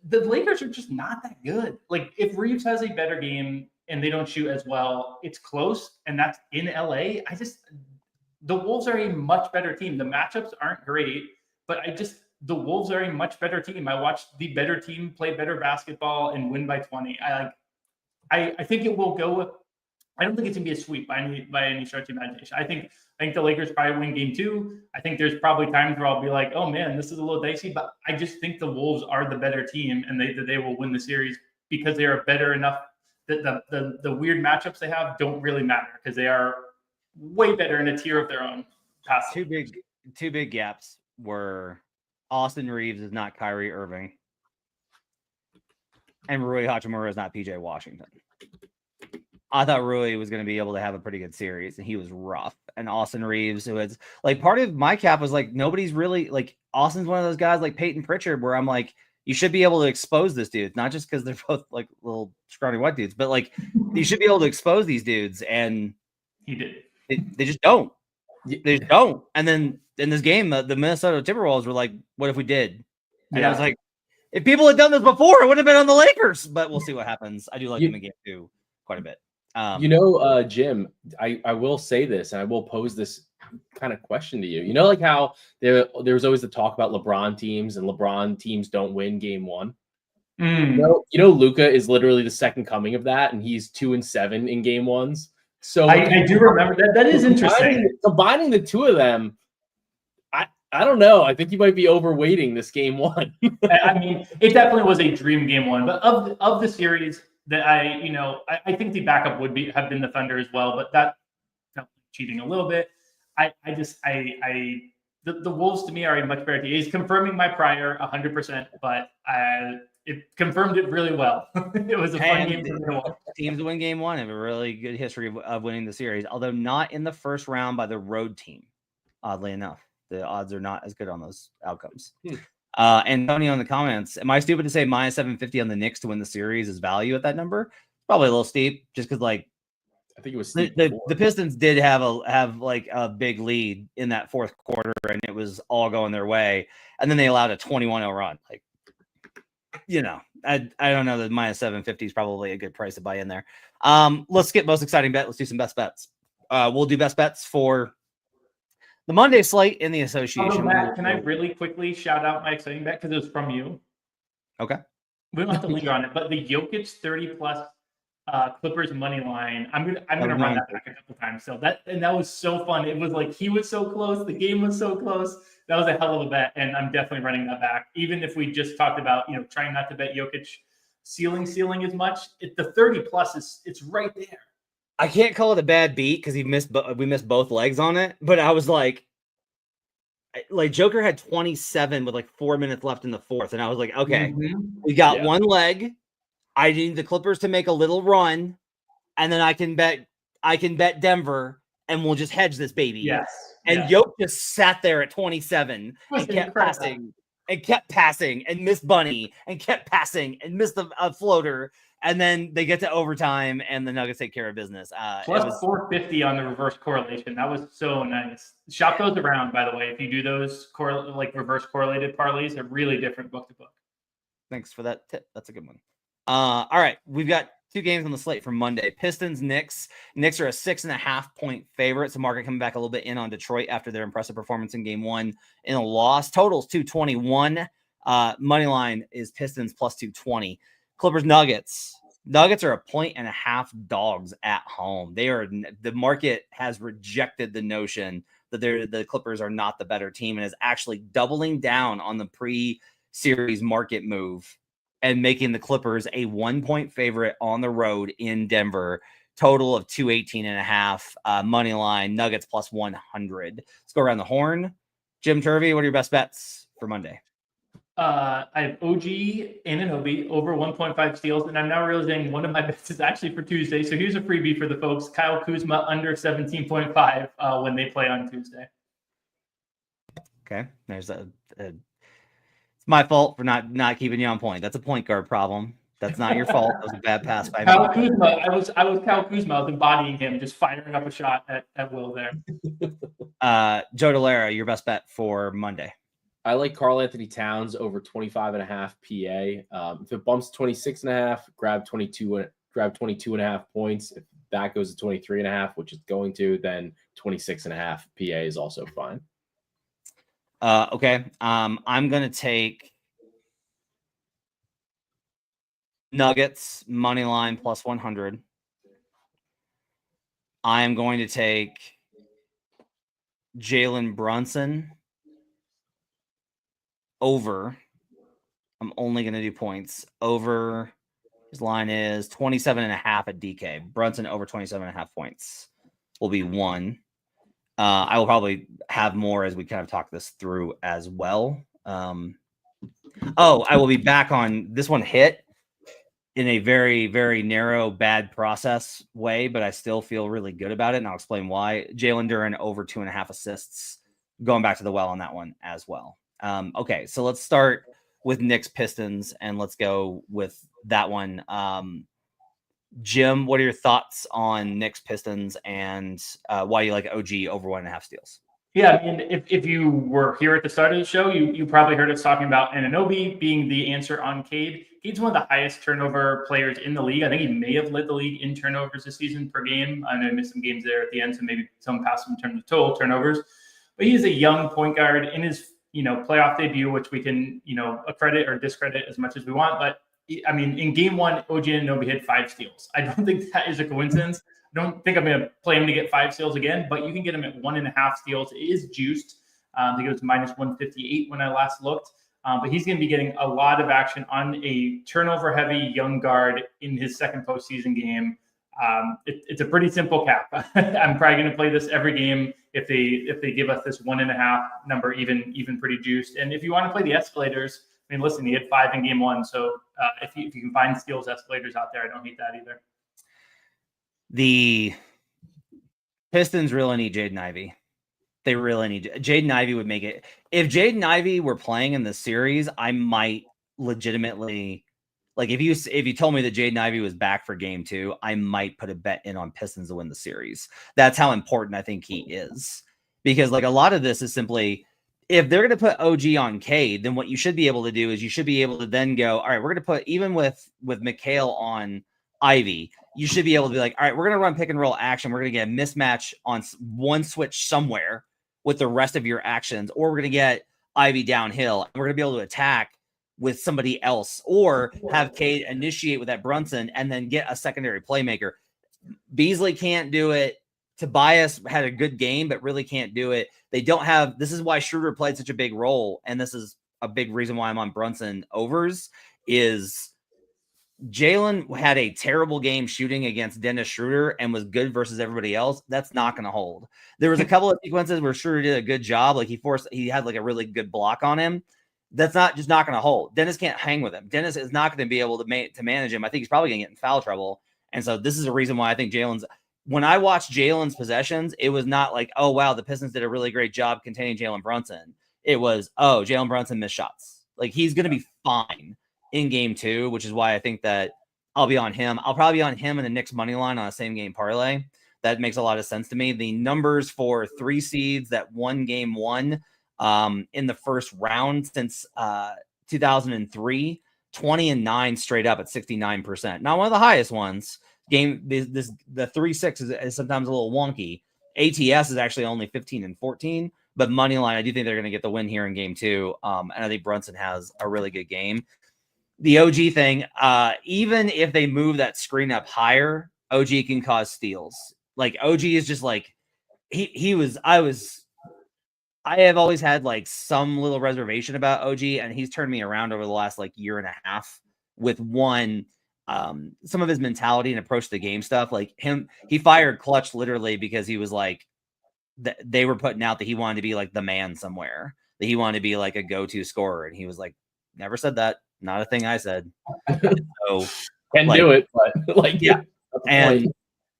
The Lakers are just not that good. Like if Reeves has a better game and they don't shoot as well, it's close, and that's in LA. The Wolves are a much better team. The matchups aren't great, but the Wolves are a much better team. I watched the better team play better basketball and win by 20. I think it will go with. I don't think it's gonna be a sweep by any stretch of imagination. I think the Lakers probably win game 2. I think there's probably times where I'll be like, oh man, this is a little dicey, but I just think the Wolves are the better team and they will win the series because they are better enough that the weird matchups they have don't really matter because they are way better in a tier of their own. Two big gaps were Austin Reeves is not Kyrie Irving and Rui Hachimura is not PJ Washington. I thought Rui was going to be able to have a pretty good series, and he was rough. And Austin Reeves, who was like part of my cap was like nobody's really like Austin's one of those guys like Peyton Pritchard, where I'm like you should be able to expose this dude, not just because they're both like little scrawny white dudes, but like you should be able to expose these dudes, and he did. They just don't. They just don't. And then in this game, the Minnesota Timberwolves were like, "What if we did?" And I was like, "If people had done this before, it would have been on the Lakers." But we'll see what happens. I do like them in game 2 quite a bit. Jim, I will say this, and I will pose this kind of question to you. Like how there was always the talk about LeBron teams, and LeBron teams don't win game 1. Luka is literally the second coming of that, and he's 2-7 in game 1s. So I do remember that. That is interesting. Combining the two of them, I don't know. I think you might be overweighting this game one. I mean, it definitely was a dream game one, but of the series that I think the backup would have been the Thunder as well, but that felt like cheating a little bit. The Wolves to me are a much better team. He's confirming my prior 100%, but it confirmed it really well. It was a fun game for me to watch. Teams win game one have a really good history of winning the series, although not in the first round by the road team. Oddly enough, the odds are not as good on those outcomes. Antonio in the comments, am I stupid to say minus 750 on the Knicks to win the series is value at that number? Probably a little steep, just because like I think it was the Pistons did have like a big lead in that fourth quarter, and it was all going their way, and then they allowed a 21-0 run. Like, I don't know that minus 750 is probably a good price to buy in there. Let's skip most exciting bet. Let's do some best bets. We'll do best bets for the Monday slate in the association. Matt, can I really quickly shout out my exciting bet because it was from you? Okay. We don't have to linger on it, but the Jokic 30+ Clippers money line. I'm gonna run that back a couple times. So that was so fun. It was like he was so close. The game was so close. That was a hell of a bet, and I'm definitely running that back. Even if we just talked about trying not to bet Jokic ceiling as much, the 30+ it's right there. I can't call it a bad beat because we missed both legs on it, but I was like Joker had 27 with like 4 minutes left in the fourth, and I was like, okay, we got one leg. I need the Clippers to make a little run, and then I can bet Denver, and we'll just hedge this baby. Yes. And Yoke just sat there at 27 and kept passing and missed Bunny and kept passing and missed a floater. And then they get to overtime, and the Nuggets take care of business. Plus 450 on the reverse correlation. That was so nice. Shop those around, by the way. If you do those reverse correlated parlays, they're really different book to book. Thanks for that tip. That's a good one. All right, we've got two games on the slate for Monday. Pistons, Knicks. Knicks are a 6.5-point favorite. So market coming back a little bit in on Detroit after their impressive performance in game one in a loss. Totals 221. Money line is Pistons plus 220. Clippers, Nuggets. Nuggets are 1.5 dogs at home. The market has rejected the notion that the Clippers are not the better team and is actually doubling down on the pre-series market move and making the Clippers a 1-point favorite on the road in Denver. Total of 218.5. Money line, Nuggets plus 100. Let's go around the horn. Jim Turvey, what are your best bets for Monday? I have OG Anunoby over 1.5 steals, and I'm now realizing one of my bets is actually for Tuesday. So here's a freebie for the folks. Kyle Kuzma under 17.5 when they play on Tuesday. Okay, there's it's my fault for not keeping you on point. That's a point guard problem. That's not your fault. That was a bad pass by Kyle me. Kuzma. I was Kyle Kuzma. I was embodying him, just firing up a shot at will there. Joe Dellera, your best bet for Monday. I like Karl Anthony Towns over 25.5 PA. If it bumps 26.5, grab 22.5 points. If that goes to 23.5, which it's going to, then 26.5 PA is also fine. Okay. I'm going to take Nuggets money line plus 100. I am going to take Jalen Brunson over. I'm only going to do points over. His line is 27.5 at DK. Brunson over 27.5 points will be one. I will probably have more as we kind of talk this through as well. I will be back on this one hit in a very, very narrow, bad process way, but I still feel really good about it, and I'll explain why. Jalen Duren over 2.5 assists, going back to the well on that one as well. Okay, so let's start with Knicks Pistons, and let's go with that one. Jim, what are your thoughts on Knicks Pistons and why you like OG over 1.5 steals? Yeah, I mean, if you were here at the start of the show, you probably heard us talking about Anunoby being the answer on Cade. Cade's one of the highest turnover players in the league. I think he may have led the league in turnovers this season per game. I know he missed some games there at the end, so maybe some passed in terms of total turnovers. But he is a young point guard in his playoff debut, which we can accredit or discredit as much as we want. But I mean, in game one, OG Anunoby had 5 steals. I don't think that is a coincidence. I don't think I'm going to play him to get 5 steals again, but you can get him at 1.5 steals. It is juiced. I think it was -158 when I last looked. But he's going to be getting a lot of action on a turnover-heavy young guard in his second postseason game. It's a pretty simple cap. I'm probably going to play this every game if they give us this 1.5 number, even pretty juiced. And if you want to play the escalators, I mean, listen, he had 5 in game one. So if you can find steals escalators out there, I don't hate that either. The Pistons really need Jaden Ivey. They really need Jaden Ivey would make it. If Jaden Ivey were playing in the series, I might legitimately, like, if you told me that Jaden Ivey was back for game 2, I might put a bet in on Pistons to win the series. That's how important I think he is. Because like a lot of this is simply, if they're going to put OG on Cade, then what you should be able to do is you should be able to then go, all right, we're going to put, even with McHale on Ivy, you should be able to be like, all right, we're going to run pick and roll action. We're going to get a mismatch on one switch somewhere with the rest of your actions, or we're going to get Ivy downhill and we're going to be able to attack with somebody else, or have Cade initiate with that Brunson and then get a secondary playmaker. Beasley can't do it. Tobias had a good game, but really can't do it. They don't have, this is why Schroeder played such a big role. And this is a big reason why I'm on Brunson overs, is Jalen had a terrible game shooting against Dennis Schroeder and was good versus everybody else. That's not going to hold. There was a couple of sequences where Schroeder did a good job. Like he had like a really good block on him. That's not going to hold. Dennis can't hang with him. Dennis is not going to be able to manage him. I think he's probably going to get in foul trouble. And so this is a reason why I think when I watched Jalen's possessions, it was not like, oh, wow, the Pistons did a really great job containing Jalen Brunson. It was, oh, Jalen Brunson missed shots. Like, he's going to be fine in game 2, which is why I think that I'll be on him. I'll probably be on him in the Knicks money line on a same game parlay. That makes a lot of sense to me. The numbers for 3 seeds that won game 1 in the first round since 2003, 20-9 straight up at 69%. Not one of the highest ones. The 3-6 is sometimes a little wonky. ATS is actually only 15-14, but money line, I do think they're going to get the win here in game 2. And I think Brunson has a really good game. The OG thing, even if they move that screen up higher, OG can cause steals. Like, OG is just like, I have always had like some little reservation about OG, and he's turned me around over the last like year and a half with some of his mentality and approach to the game stuff. Like he fired Clutch literally because he was like, they were putting out that he wanted to be like the man somewhere, that he wanted to be like a go-to scorer. And he was like, never said that. Not a thing I said. So can do it, but like, yeah. And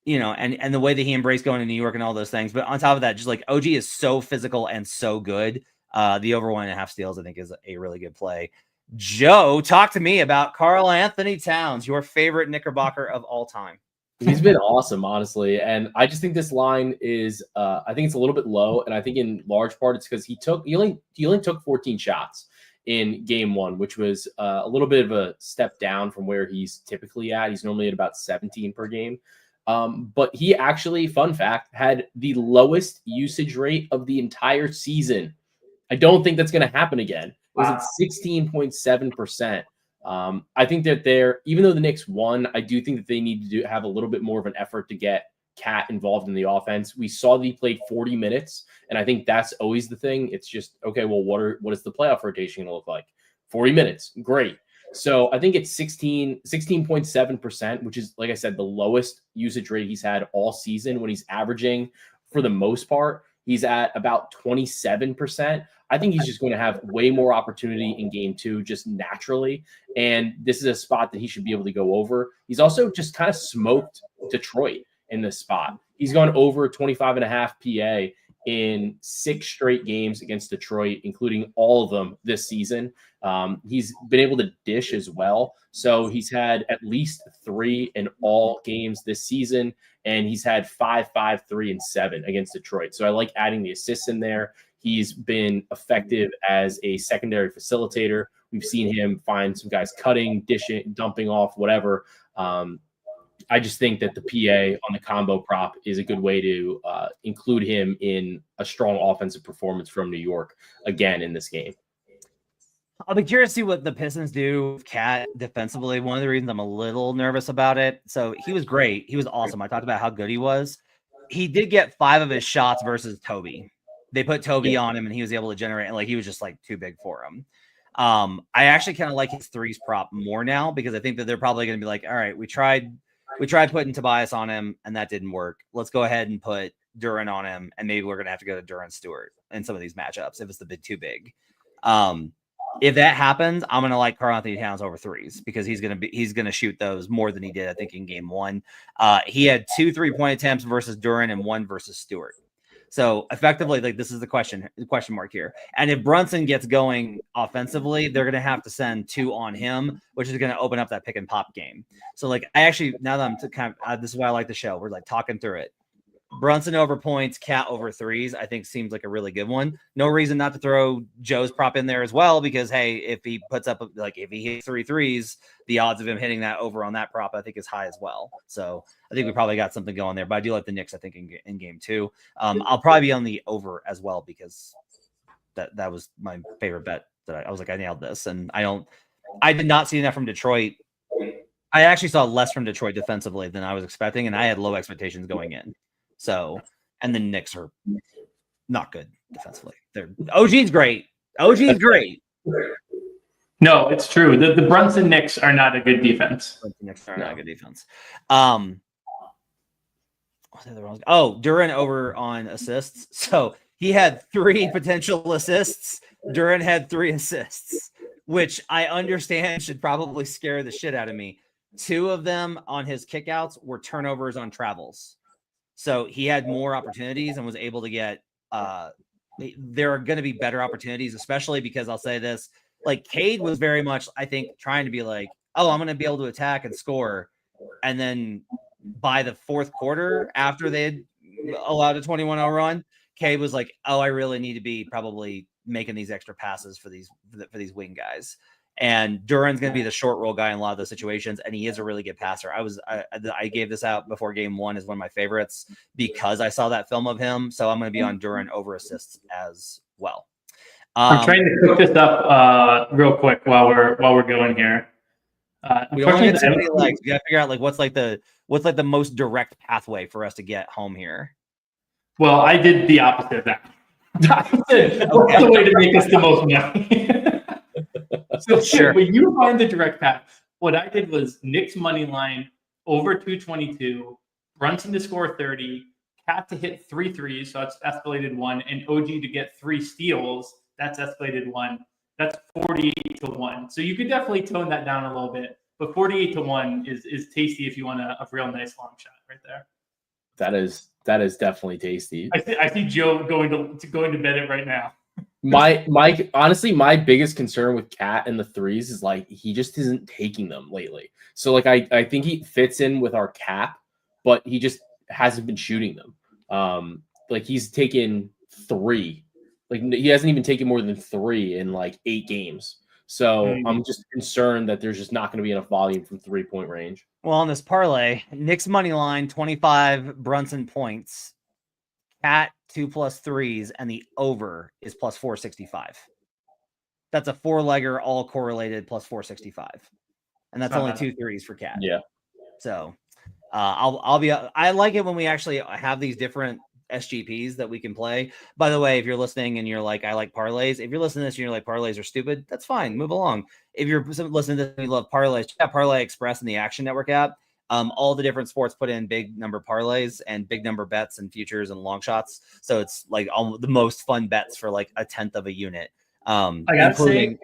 you know, and the way that he embraced going to New York and all those things. But on top of that, just like OG is so physical and so good. The over 1.5 steals, I think, is a really good play. Joe, talk to me about Karl Anthony Towns, your favorite Knickerbocker of all time. He's been awesome, honestly. And I just think this line is, I think it's a little bit low. And I think in large part, it's because he only took 14 shots in game 1, which was a little bit of a step down from where he's typically at. He's normally at about 17 per game. But he actually, fun fact, had the lowest usage rate of the entire season. I don't think that's going to happen again. It was at 16.7%. I think that even though the Knicks won, I do think that they need to have a little bit more of an effort to get Cat involved in the offense. We saw that he played 40 minutes, and I think that's always the thing. It's just, okay, well, what is the playoff rotation going to look like? 40 minutes. Great. So I think it's 16.7%, which is, like I said, the lowest usage rate he's had all season, when he's averaging, for the most part, he's at about 27%. I think he's just going to have way more opportunity in game 2, just naturally. And this is a spot that he should be able to go over. He's also just kind of smoked Detroit in this spot. He's gone over 25.5 PA in 6 straight games against Detroit, including all of them this season. He's been able to dish as well. So he's had at least 3 in all games this season, and he's had 5, 3, and 7 against Detroit. So I like adding the assists in there. He's been effective as a secondary facilitator. We've seen him find some guys cutting, dishing, dumping off, whatever. I just think that the PA on the combo prop is a good way to include him in a strong offensive performance from New York again in this game. I'll be curious to see what the Pistons do with Cat defensively. One of the reasons I'm a little nervous about it. So he was great. He was awesome. I talked about how good he was. He did get 5 of his shots versus Toby. They put Toby on him and he was able to generate, and like he was just like too big for him. I actually kind of like his threes prop more now because I think that they're probably going to be like, all right, we tried putting Tobias on him and that didn't work. Let's go ahead and put Duren on him, and maybe we're going to have to go to Duren Stewart in some of these matchups if it's the bit too big. If that happens, I'm gonna like Karl-Anthony Towns over threes because he's gonna shoot those more than he did, I think, in game 1. He had 2 3-point attempts versus Duren and 1 versus Stewart. So effectively, like this is the question mark here. And if Brunson gets going offensively, they're gonna have to send 2 on him, which is gonna open up that pick and pop game. So like I actually, now that I'm kind of this is why I like the show. We're like talking through it. Brunson over points, Cat over threes, I think seems like a really good one. No reason not to throw Joe's prop in there as well, because hey, if he puts up like if he hits 3 threes, the odds of him hitting that over on that prop I think is high as well. So I think we probably got something going there. But I do like the Knicks, I think, in game 2. I'll probably be on the over as well because that was my favorite bet. That I was like, I nailed this, and I did not see enough from Detroit. I actually saw less from Detroit defensively than I was expecting, and I had low expectations going in. So, and the Knicks are not good defensively. OG's great. OG's great. No, it's true. The Brunson Knicks are not a good defense. Knicks are not a good defense. Duren over on assists. So he had 3 potential assists. Duren had 3 assists, which I understand should probably scare the shit out of me. 2 of them on his kickouts were turnovers on travels. So he had more opportunities and was able to get there are going to be better opportunities, especially because I'll say this, like Cade was very much, I think, trying to be like, oh, I'm going to be able to attack and score. And then by the 4th quarter, after they had allowed a 21-0 run, Cade was like, oh, I really need to be probably making these extra passes for these wing guys. And Duren's going to be the short roll guy in a lot of those situations, and he is a really good passer. I gave this out before game 1 as one of my favorites because I saw that film of him. So I'm going to be on Duren over assists as well. I'm trying to cook this up real quick while we're going here. We only have so many legs. We got to figure out like what's the most direct pathway for us to get home here. Well, I did the opposite of that. What's the way to make us the most money? So sure. When you find the direct path, what I did was Knicks money line over 222, Brunson to score 30, Cat to hit 3 threes, so that's escalated 1, and OG to get 3 steals, that's escalated 1. That's 48-1. So you could definitely tone that down a little bit, but 48-1 is tasty if you want a real nice long shot right there. That is definitely tasty. I see Joe going to bet it right now. Honestly, my biggest concern with Cat and the threes is like he just isn't taking them lately. So like I think he fits in with our cap, but he just hasn't been shooting them. Like he's taken 3. Like he hasn't even taken more than 3 in like 8 games. So I'm just concerned that there's just not going to be enough volume from 3-point range. Well, on this parlay, Knicks money line 25 Brunson points. Cat 2 plus 3s, and the over is plus 465. That's a 4-legger, all correlated plus 465, and that's only 2 threes for Cat. Yeah. So I like it when we actually have these different SGPs that we can play. By the way, if you're listening and you're like, I like parlays. If you're listening to this and you're like, parlays are stupid, that's fine. Move along. If you're listening to this and you love parlays, check out Parlay Express in the Action Network app. All the different sports put in big number parlays and big number bets and futures and long shots. So it's like the most fun bets for like a 10th of a unit. I gotta say,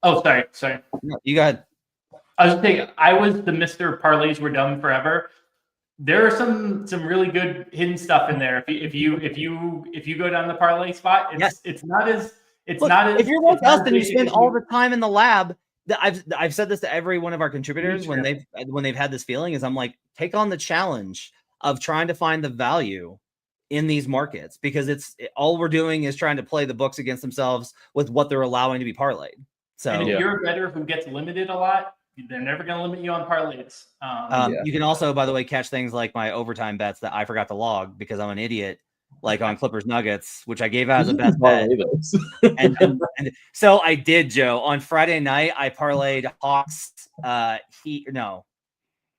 sorry. No, you go ahead. I was saying I was the Mr. Parlays were dumb forever. There are some really good hidden stuff in there. If you go down the parlay spot, it's not as if you're like us and you spend all the time in the lab. I've said this to every one of our contributors when they've had this feeling is I'm like, take on the challenge of trying to find the value in these markets, because all we're doing is trying to play the books against themselves with what they're allowing to be parlayed. So and if you're a bettor who gets limited a lot, they're never going to limit you on parlays. You can also, by the way, catch things like my overtime bets that I forgot to log because I'm an idiot. like on Clippers Nuggets, which I gave out as a best bet. and so I did, Joe. On Friday night, I parlayed Hawks Heat. No,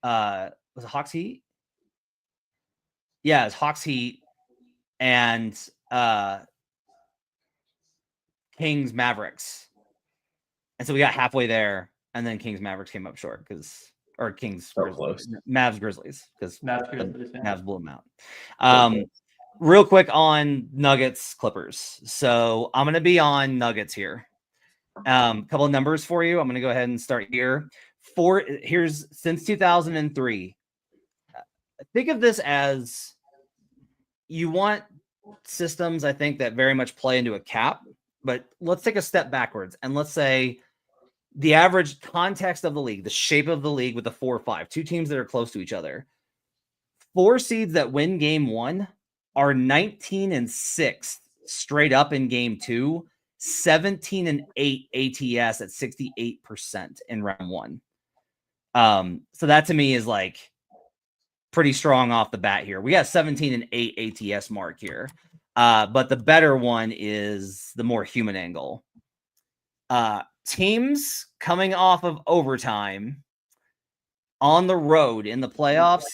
was it Hawks Heat? Yeah, it was Hawks Heat and Kings Mavericks. And so we got halfway there, and then Kings Mavericks came up short or Kings Grizzlies, Mavs Grizzlies, because Mavs blew them out. Real quick on Nuggets Clippers. So I'm going to be on Nuggets here. Couple of numbers for you. I'm going to go ahead and start here. Here's since 2003. Think of this as you want systems, I think, that very much play into a cap. But let's take a step backwards and let's say the average context of the league, the shape of the league with the 4-5, two teams that are close to each other. 4 seeds that win game 1 are 19-6 straight up in game 2, 17-8 ATS at 68% in round 1. So that to me is like pretty strong off the bat here. We got 17-8 ATS mark here. But the better one is the more human angle. Teams coming off of overtime on the road in the playoffs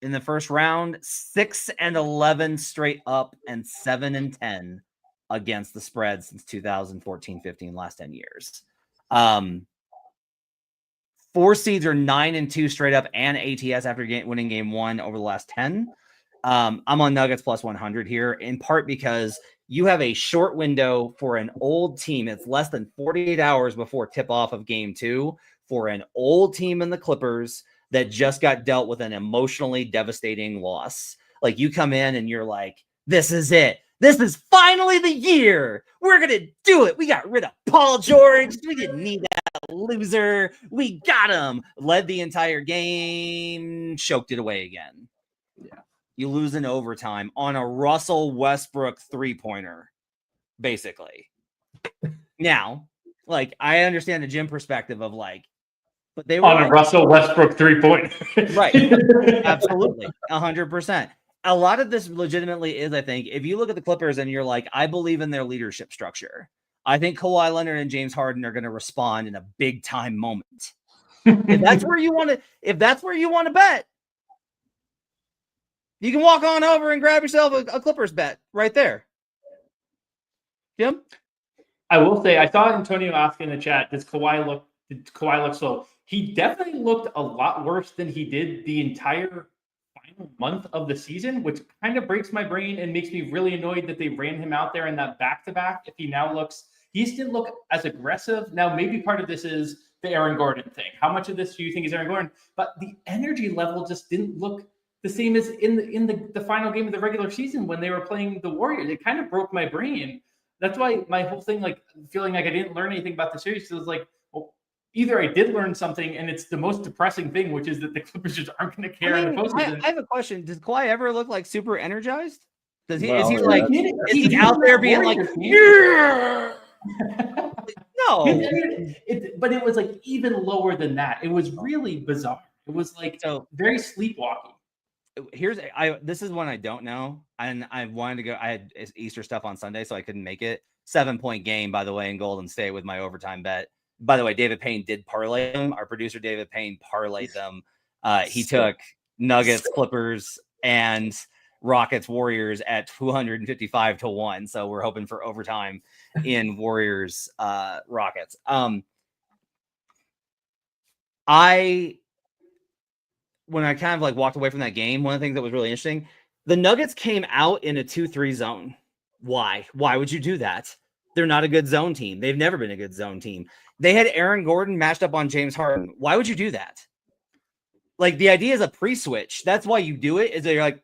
in the first round, 6-11 straight up and 7-10 against the spread since 2014-15, last 10 years. 4 seeds are 9-2 straight up and ATS after winning game 1 over the last 10. I'm on Nuggets plus 100 here, in part because you have a short window for an old team. It's less than 48 hours before tip-off of game 2 for an old team in the Clippers that just got dealt with an emotionally devastating loss. Like, you come in and you're like, this is it. This is finally the year. We're going to do it. We got rid of Paul George. We didn't need that loser. We got him. Led the entire game. Choked it away again. Yeah. You lose in overtime on a Russell Westbrook 3-pointer, basically. Now, like, I understand the gym perspective of like, but they were on a Russell Westbrook 3-pointer. Right. Absolutely. 100%. A lot of this legitimately is, I think, if you look at the Clippers and you're like, I believe in their leadership structure. I think Kawhi Leonard and James Harden are going to respond in a big time moment. If that's where you want to bet, you can walk on over and grab yourself a Clippers bet right there. Jim? I will say, I saw Antonio ask in the chat, did Kawhi look slow? He definitely looked a lot worse than he did the entire final month of the season, which kind of breaks my brain and makes me really annoyed that they ran him out there in that back-to-back. If he just didn't look as aggressive. Now, maybe part of this is the Aaron Gordon thing. How much of this do you think is Aaron Gordon? But the energy level just didn't look the same as in the final game of the regular season when they were playing the Warriors. It kind of broke my brain. That's why my whole thing, like feeling like I didn't learn anything about the series, was like, well, either I did learn something, and it's the most depressing thing, which is that the Clippers just aren't going to care in the postseason. I have a question. Does Kawhi ever look like super energized? Is he out there being like, yeah? No. But it was like even lower than that. It was really bizarre. It was like very sleepwalking. This is one I don't know, and I wanted to go. I had Easter stuff on Sunday, so I couldn't make it. 7-point game, by the way, in Golden State with my overtime bet. By the way, David Payne did parlay them. Our producer David Payne parlayed them. He took Nuggets, Clippers, and Rockets, Warriors at 255-1. So we're hoping for overtime in Warriors, Rockets. When I kind of like walked away from that game, one of the things that was really interesting, the Nuggets came out in a 2-3 zone. Why? Why would you do that? They're not a good zone team. They've never been a good zone team. They had Aaron Gordon matched up on James Harden. Why would you do that? Like, the idea is a pre-switch. That's why you do it, is that you're like,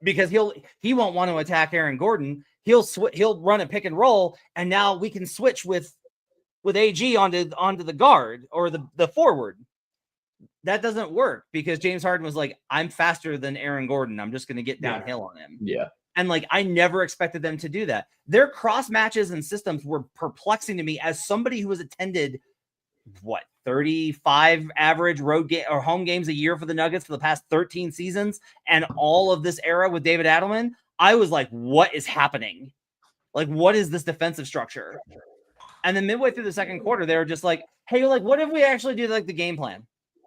because he won't want to attack Aaron Gordon. He'll run a pick and roll, and now we can switch with AG onto the guard or the forward. That doesn't work because James Harden was like, I'm faster than Aaron Gordon. I'm just going to get downhill on him. Yeah. And like, I never expected them to do that. Their cross matches and systems were perplexing to me as somebody who has attended 35 average road game or home games a year for the Nuggets for the past 13 seasons. And all of this era with David Adelman, I was like, what is happening? Like, what is this defensive structure? And then midway through the second quarter, they were just like, hey, like, what if we actually do like the game plan?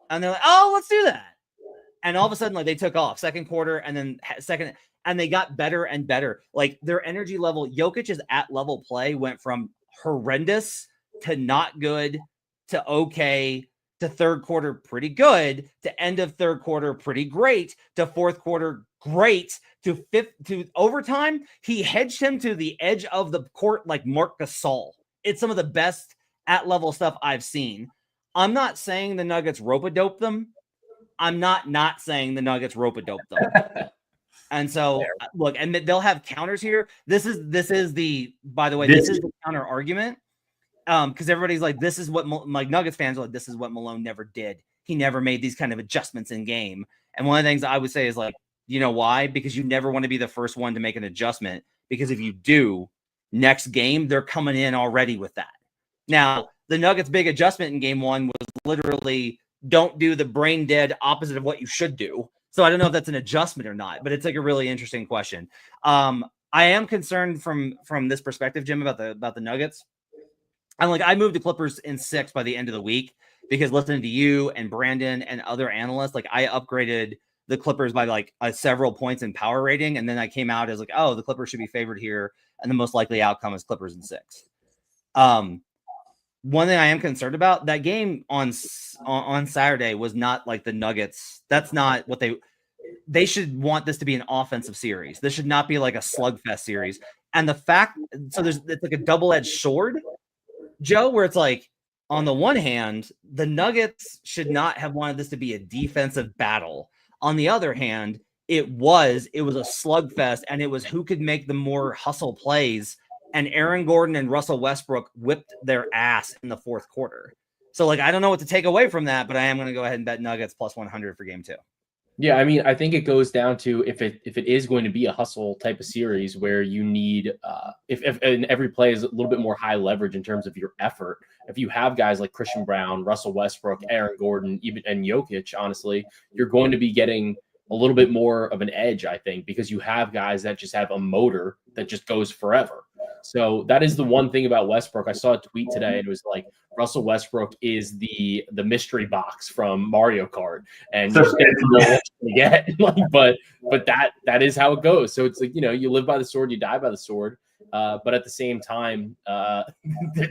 And they're like, oh, let's do that. And all of a sudden, like, they took off second quarter and then second, and they got better and better. Like, their energy level, Jokic's at level play went from horrendous to not good to okay to third quarter pretty good to end of third quarter pretty great to fourth quarter great to fifth to overtime. He hedged him to the edge of the court like Marc Gasol. It's some of the best at level stuff I've seen. I'm not saying the Nuggets rope-a-dope them. I'm not saying the Nuggets rope-a-dope them. And so look, and they'll have counters here. This is the, by the way, this is the counter argument. Because everybody's like, this is what like Nuggets fans are like, this is what Malone never did. He never made these kind of adjustments in game. And one of the things I would say is like, you know why? Because you never want to be the first one to make an adjustment. Because if you do, next game, they're coming in already with that. Now, the Nuggets' big adjustment in game one was literally don't do the brain dead opposite of what you should do. So I don't know if that's an adjustment or not, but it's like a really interesting question. I am concerned from this perspective, Jim, about the Nuggets. I'm like, I moved the Clippers in 6 by the end of the week because listening to you and Brandon and other analysts, like I upgraded the Clippers by like several points in power rating. And then I came out as like, oh, the Clippers should be favored here. And the most likely outcome is Clippers in 6. One thing I am concerned about, that game on Saturday was not like the Nuggets. That's not what they should want this to be an offensive series. This should not be like a slugfest series. And the fact, so it's like a double-edged sword, Joe, where it's like, on the one hand, the Nuggets should not have wanted this to be a defensive battle. On the other hand, it was a slugfest, and it was who could make the more hustle plays. And Aaron Gordon and Russell Westbrook whipped their ass in the fourth quarter. So, like, I don't know what to take away from that, but I am going to go ahead and bet Nuggets plus 100 for game 2. Yeah, I mean, I think it goes down to if it is going to be a hustle type of series where you need if and every play is a little bit more high leverage in terms of your effort. If you have guys like Christian Brown, Russell Westbrook, Aaron Gordon, and Jokic, honestly, you're going to be getting a little bit more of an edge, I think, because you have guys that just have a motor that just goes forever. So that is the one thing about Westbrook. I saw a tweet today, and it was like Russell Westbrook is the mystery box from Mario Kart, and you just get to know what you get. but that is how it goes. So it's like, you know, you live by the sword, you die by the sword. But at the same time,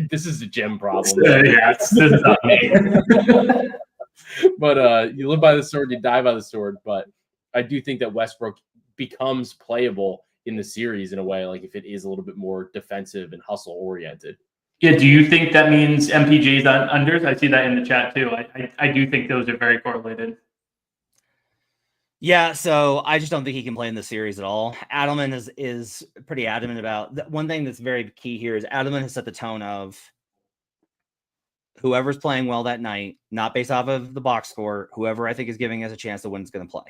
this is a Jim problem. Yeah, this is not me. But you live by the sword, you die by the sword. But I do think that Westbrook becomes playable in the series in a way, like if it is a little bit more defensive and hustle oriented. Yeah, do you think that means MPJ's on unders? I see that in the chat too. I do think those are very correlated. Yeah, so I just don't think he can play in the series at all. Adelman is pretty adamant about one thing that's very key here is Adelman has set the tone of whoever's playing well that night, not based off of the box score, whoever I think is giving us a chance to win is going to play.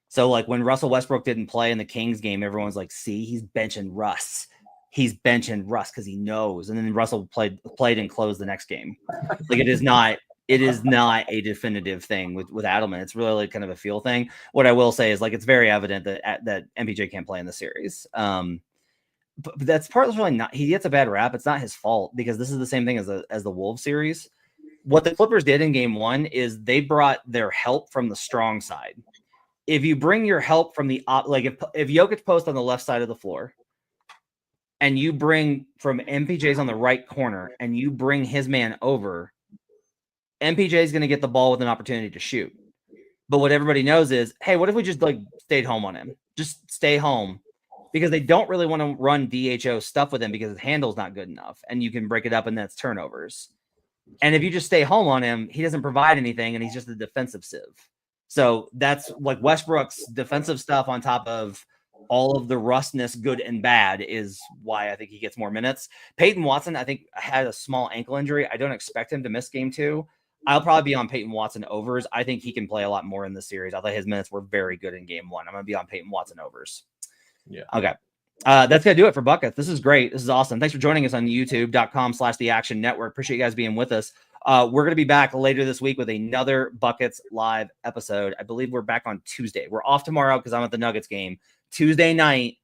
So like when Russell Westbrook didn't play in the Kings game, everyone's like, see, he's benching Russ. He's benching Russ because he knows. And then Russell played and closed the next game. Like it is not a definitive thing with Adelman. It's really like kind of a feel thing. What I will say is like it's very evident that MPJ can't play in the series. But that's partly really not. He gets a bad rap. It's not his fault because this is the same thing as the Wolves series. What the Clippers did in game 1 is they brought their help from the strong side. If you bring your help from the like if Jokic posts on the left side of the floor and you bring from MPJ's on the right corner and you bring his man over, MPJ is going to get the ball with an opportunity to shoot. But what everybody knows is, hey, what if we just like stayed home on him? Just stay home because they don't really want to run DHO stuff with him because his handle's not good enough and you can break it up and that's turnovers. And if you just stay home on him, he doesn't provide anything and he's just a defensive sieve. So that's like Westbrook's defensive stuff on top of all of the rustness, good and bad, is why I think he gets more minutes. Peyton Watson, I think, had a small ankle injury. I don't expect him to miss game 2. I'll probably be on Peyton Watson overs. I think he can play a lot more in the series. I thought his minutes were very good in game 1. I'm going to be on Peyton Watson overs. Yeah. Okay. That's going to do it for Buckets. This is great. This is awesome. Thanks for joining us on youtube.com/The Action Network. Appreciate you guys being with us. We're going to be back later this week with another Buckets live episode. I believe we're back on Tuesday. We're off tomorrow because I'm at the Nuggets game. Tuesday night,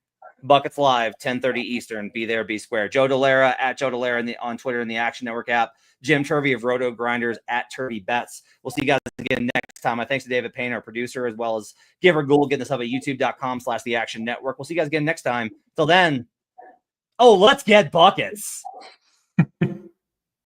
Buckets Live, 10:30 Eastern. Be there, be square. Joe Dellera at Joe Dellera on Twitter in the Action Network app. Jim Turvey of Roto Grinders at Turvey Bets. We'll see you guys again next time. My thanks to David Payne, our producer, as well as Giver Gould, getting this up at youtube.com/The Action Network. We'll see you guys again next time. Till then, let's get buckets.